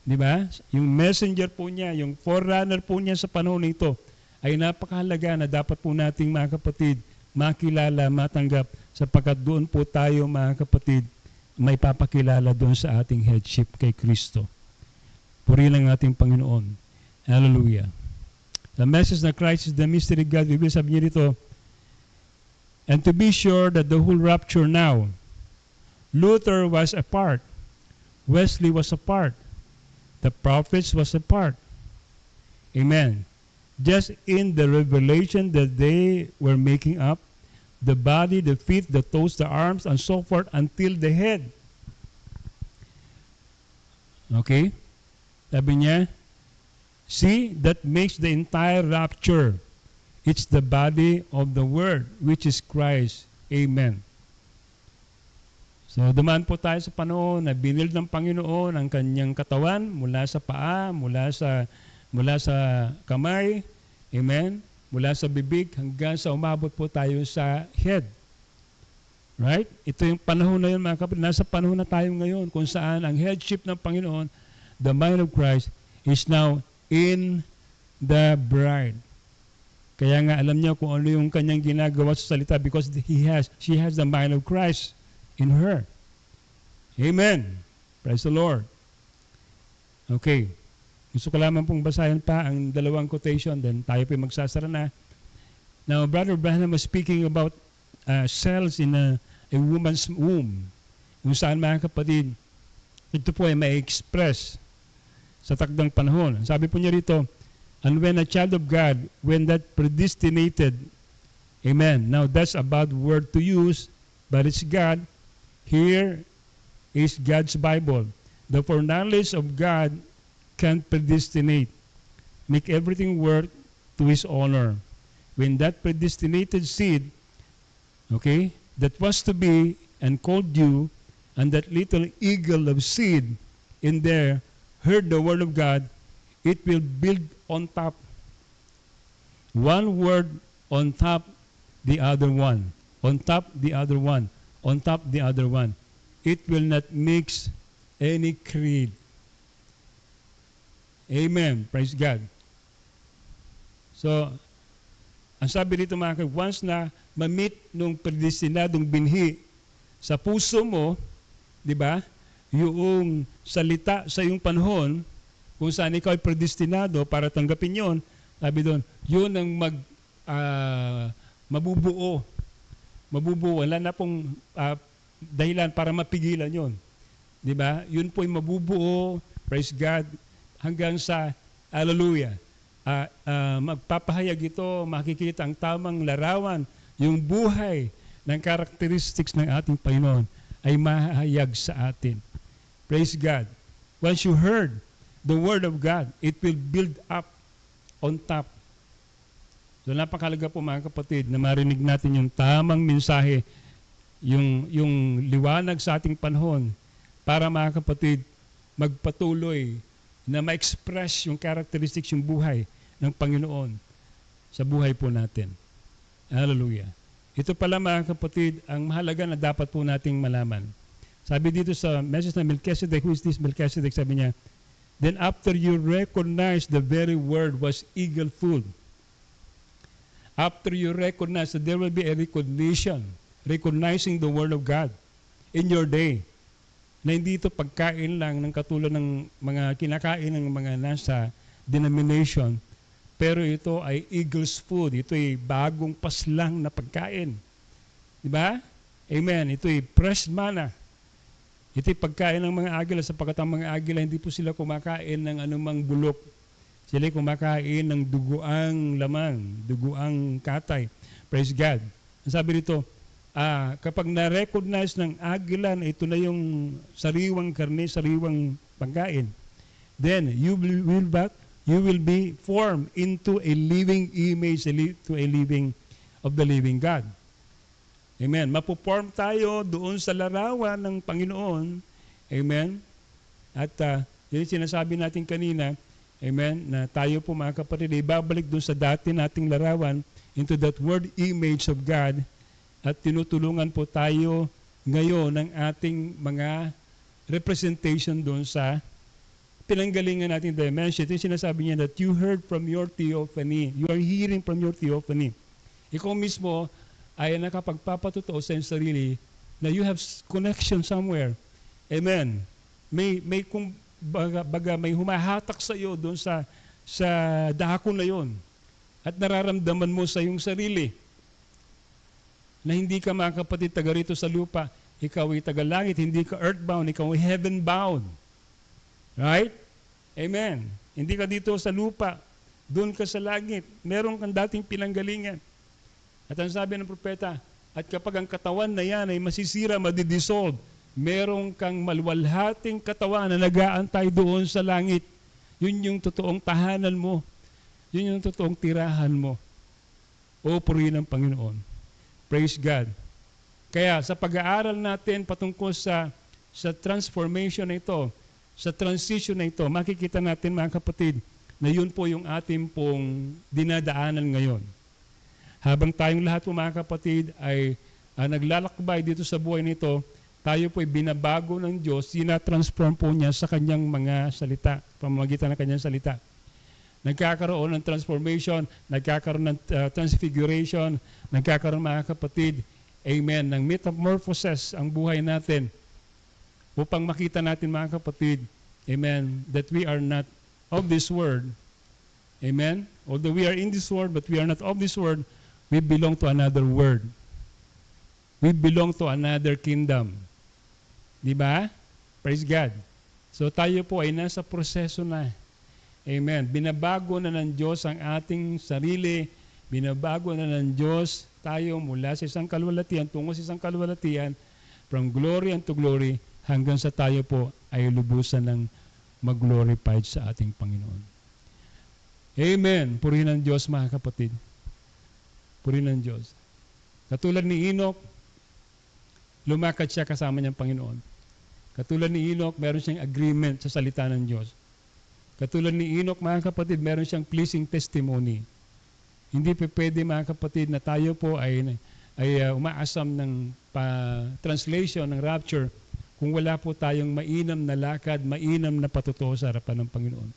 Di ba? Yung messenger po niya, yung forerunner po niya sa panahon nito ay napakahalaga na dapat po nating mga kapatid makilala, matanggap sapagkat doon po tayo mga kapatid may papakilala doon sa ating headship kay Kristo. Purihin ang ating Panginoon. Hallelujah. The message na Christ is the mystery God, bibig sabihin nito, and to be sure that the whole rapture now, Luther was a part, Wesley was a part, The prophets was a part. Amen. Just in the revelation that they were making up, the body, the feet, the toes, the arms, and so forth, until the head. Okay? Sabi niya, see, that makes the entire rapture. It's the body of the Word, which is Christ. Amen. So, dumaan po tayo sa panahon na binild ng Panginoon ang kanyang katawan mula sa paa, mula sa kamay, amen, mula sa bibig hanggang sa umabot po tayo sa head. Right? Ito yung panahon na yun, mga kapatid. Nasa panahon na tayo ngayon kung saan ang headship ng Panginoon, the mind of Christ, is now in the bride. Kaya nga alam niyo kung ano yung kanyang ginagawa sa salita because she has the mind of Christ in her. Amen. Praise the Lord. Okay. Gusto ko lamang pong basahin pa ang dalawang quotation, then tayo po magsasara na. Now, Brother Branham was speaking about cells in a woman's womb. Kung saan, mga kapatid, ito po ay ma-express sa takdang panahon. Sabi po niya rito, and when a child of God, when that predestinated, amen. Now, that's a bad word to use, but it's God. Here is God's Bible. The foreknowledge of God can predestinate, make everything work to His honor. When that predestinated seed, okay, that was to be and called you, and that little eagle of seed in there heard the word of God, it will build on top. One word on top the other one. On top the other one. On top the other one. It will not mix any creed. Amen. Praise God. So, ang sabi dito mga kapatid, once na ma-meet nung predestinadong binhi sa puso mo, di ba? Yung salita sa iyong panahon, kung saan ikaw ay predestinado para tanggapin yon, sabi doon, yun ang mabubuo. Mabubuo. Wala na pong dahilan para mapigilan yon. Di ba? Yun po ay mabubuo, praise God, hanggang sa, hallelujah, magpapahayag ito, makikita ang tamang larawan, yung buhay ng characteristics ng ating Panginoon ay mahayag sa atin. Praise God. Once you heard the Word of God, it will build up on top. So napakalaga po mga kapatid na marinig natin yung tamang mensahe, yung liwanag sa ating panahon para mga kapatid magpatuloy na ma-express yung characteristics, yung buhay ng Panginoon sa buhay po natin. Hallelujah. Ito pala mga kapatid, ang mahalaga na dapat po nating malaman. Sabi dito sa message na Melchizedek, who is this Melchizedek? Sabi niya, then after you recognize the very word was eagle food, after you recognize that there will be a recognition, recognizing the word of God in your day, na hindi ito pagkain lang ng katulad ng mga kinakain ng mga nasa denomination, pero ito ay eagle's food. Ito ay bagong paslang na pagkain. Diba? Amen. Ito ay fresh manna. Ito ay pagkain ng mga agila sapagkat ang mga agila hindi po sila kumakain ng anumang bulok. Sila ay kumakain ng duguang lamang, duguang katay. Praise God. Ang sabi rito, kapag na-recognize ng agila na ito na yung sariwang karne, sariwang pagkain, then you will be formed into a living image, to a living of the living God. Amen. Mapuform tayo doon sa larawan ng Panginoon. Amen. At yun yung sinasabi natin kanina, amen, na tayo po mga kapatid, ibabalik doon sa dati nating larawan into that word image of God. At tinutulungan po tayo ngayon ng ating mga representation doon sa pinanggalingan natin dimension. Ito yung sinasabi niya that you heard from your theophany. You are hearing from your theophany. Ikaw mismo ay nakapagpapatotoo sa iyong sarili na you have connection somewhere. Amen. May kung baga may humahatak sa iyo doon sa dako na yon. At nararamdaman mo sa iyong sarili na hindi ka mga kapatid taga rito sa lupa. Ikaw ay taga langit, hindi ka earthbound, ikaw ay heavenbound. Right? Amen. Hindi ka dito sa lupa. Doon ka sa langit. Meron kang dating pinanggalingan. At ang sabi ng propeta, at kapag ang katawan na yan ay masisira, madidissolve, meron kang maluwalhating katawan na nag-aantay doon sa langit. Yun yung totoong tahanan mo. Yun yung totoong tirahan mo. O purihin ng Panginoon. Praise God. Kaya sa pag-aaral natin patungkol sa transformation na ito, sa transition na ito, makikita natin mga kapatid, na yun po yung ating pong dinadaanan ngayon. Habang tayong lahat po mga kapatid ay naglalakbay dito sa buhay nito, tayo po ay binabago ng Diyos, sinatransform po niya sa kanyang mga salita, pamamagitan ng kanyang salita. Nagkakaroon ng transformation, nagkakaroon ng transfiguration, nagkakaroon mga kapatid, amen, ng metamorphosis ang buhay natin upang makita natin mga kapatid, amen, that we are not of this world. Amen? Although we are in this world, but we are not of this world, we belong to another world. We belong to another kingdom. Di ba? Praise God. So tayo po ay nasa proseso na. Amen. Binabago na ng Diyos ang ating sarili. Binabago na ng Diyos tayo mula sa isang kalwalatian tungo sa isang kalwalatian, from glory unto glory, hanggang sa tayo po ay lubusan ng mag-glorified sa ating Panginoon. Amen. Purihin ng Diyos mga kapatid. Purihin ng Diyos. Katulad ni Enoch, lumakad siya kasama niyang Panginoon. Katulad ni Enoch, meron siyang agreement sa salita ng Diyos. Katulad ni Enoch mga kapatid, meron siyang pleasing testimony. Hindi pa pwede mga kapatid na tayo po ay umaasam ng translation ng rapture kung wala po tayong mainam na lakad, mainam na patutuo sa harapan ng Panginoon.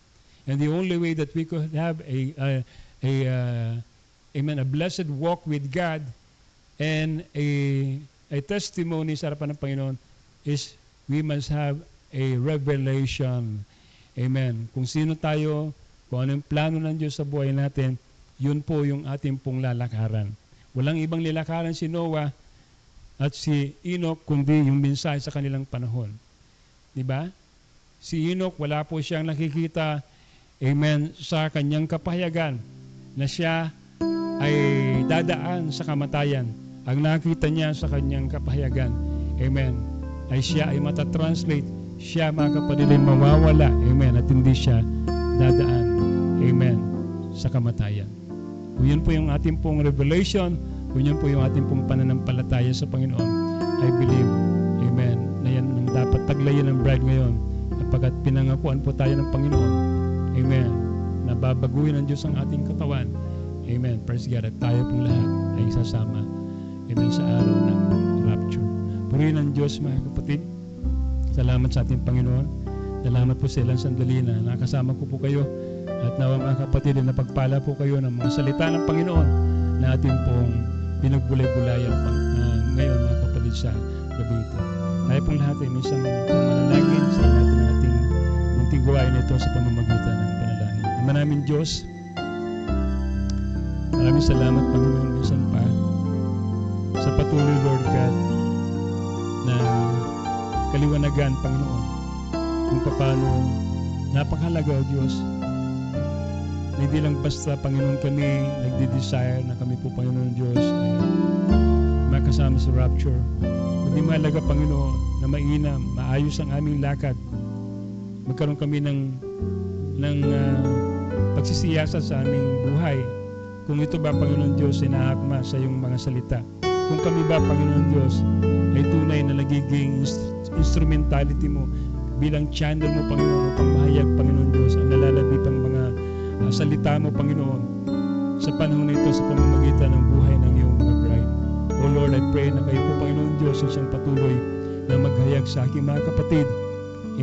And the only way that we could have a blessed walk with God and a testimony sa harapan ng Panginoon is we must have a revelation. Amen. Kung sino tayo, kung ano yung plano ng Diyos sa buhay natin, yun po yung ating pong lalakaran. Walang ibang nilakaran si Noah at si Enoch, kundi yung mensahe sa kanilang panahon. Diba? Si Enoch, wala po siyang nakikita, amen, sa kanyang kapahayagan na siya ay dadaan sa kamatayan. Ang nakita niya sa kanyang kapahayagan, amen, ay siya ay matatranslate, siya mga kapatid ay mawawala, amen, at hindi siya dadaan, amen, sa kamatayan. Kung yun po yung ating pong revelation, kung yun po yung ating pong pananampalataya sa Panginoon, I believe, amen, na yan ang dapat taglayin ng bride ngayon, kapag pinangakuan po tayo ng Panginoon, amen, na babaguhin ng Diyos ang ating katawan, amen, praise God, at tayo pong lahat ay sasama, amen, sa araw ng rapture. Purihin ng Diyos mga kapatid, salamat sa ating Panginoon, salamat po sa ilang sandali na nakasama ko po kayo, at nawa mga kapatid, napagpala po kayo ng mga salita ng Panginoon na ating pong pinagbulay-bulayan ngayon mga kapatid sa gabi ito. Tayo pong lahat ay may isang panalangin sa lahat ng ating munting gawain ito sa pamamagitan ng panalangin. Ama namin Diyos, maraming salamat Panginoon minsan pa sa patuloy Lord God na kaliwanagan Panginoon kung paano napakahalaga o Diyos. Hindi lang basta, Panginoon, kami nagdi-desire na kami po, Panginoon Diyos, ay makasama sa rapture. Hindi mahalaga, Panginoon, na mainam, maayos ang aming lakad. Magkaroon kami ng pagsisiyasat sa aming buhay. Kung ito ba, Panginoon Diyos, ay naakma sa iyong mga salita. Kung kami ba, Panginoon Diyos, ay tunay na nagiging instrumentality mo bilang channel mo, Panginoon, upang mahayag, Panginoon Diyos, ang nalalabi pang mga salita mo, Panginoon, sa panahon nito sa pamamagitan ng buhay ng iyong mga bride. O Lord, I pray na kayo po, Panginoon Diyos, siyang patuloy na maghayag sa aking mga kapatid.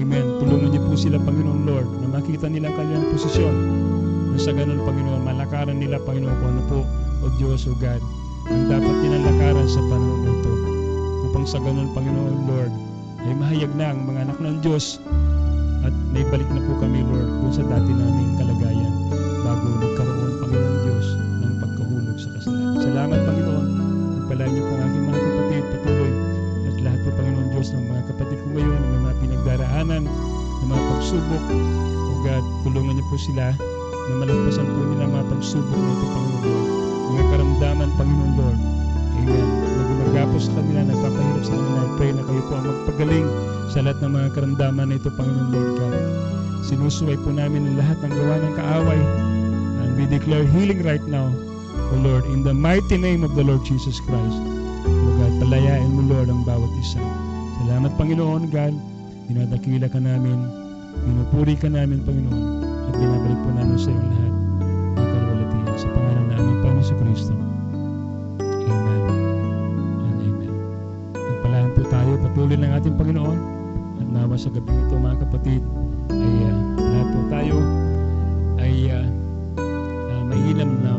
Amen. Tulungan niyo po sila, Panginoon Lord, na makita nila ang kanilang posisyon. Na sa ganun, Panginoon, malakaran nila, Panginoon, kung ano po, O Diyos, O God, ang dapat nilang lakaran sa panahon nito. Upang sa ganun, Panginoon Lord, ay mahayag na ang mga anak ng Diyos at naibalik na po kami, Lord, kung sa dati naming kalagayan bago nagkaroon, Panginoon Diyos, ng pagkahulog sa kasalanan. Salamat, Panginoon. Pagpalain niyo po ang aking mga kapatid patuloy at lahat po, Panginoon Diyos, ng mga kapatid ko ngayon na may mga pinagdaraanan, ng mga pagsubok, o God, tulungan niyo po sila na malagpasan po nila mga pagsubok na ito, Panginoon Lord. Mga karamdaman, Panginoon Lord. Amen. Nagumagapos sa kanila, nagpapahirap sa kanila. I pray na kayo po ang magpagaling sa lahat ng mga karamdaman na ito, Panginoon Lord God. Sinusuway po namin ang lahat ng gawa ng kaaway. And we declare healing right now, O Lord, in the mighty name of the Lord Jesus Christ. O God, palayain mo, Lord, ang bawat isa. Salamat, Panginoon God. Dinadakila ka namin, pinupuri ka namin, Panginoon, at binabalik po namin sa iyo lahat ng kalwalatian sa pangalan na aming Panginoon sa Kristo. Amen and amen. Nagpalahan po tayo, patuloy ng ating Panginoon, at nawa sa gabi ito, mga kapatid, ay lahat po tayo ay maiilam na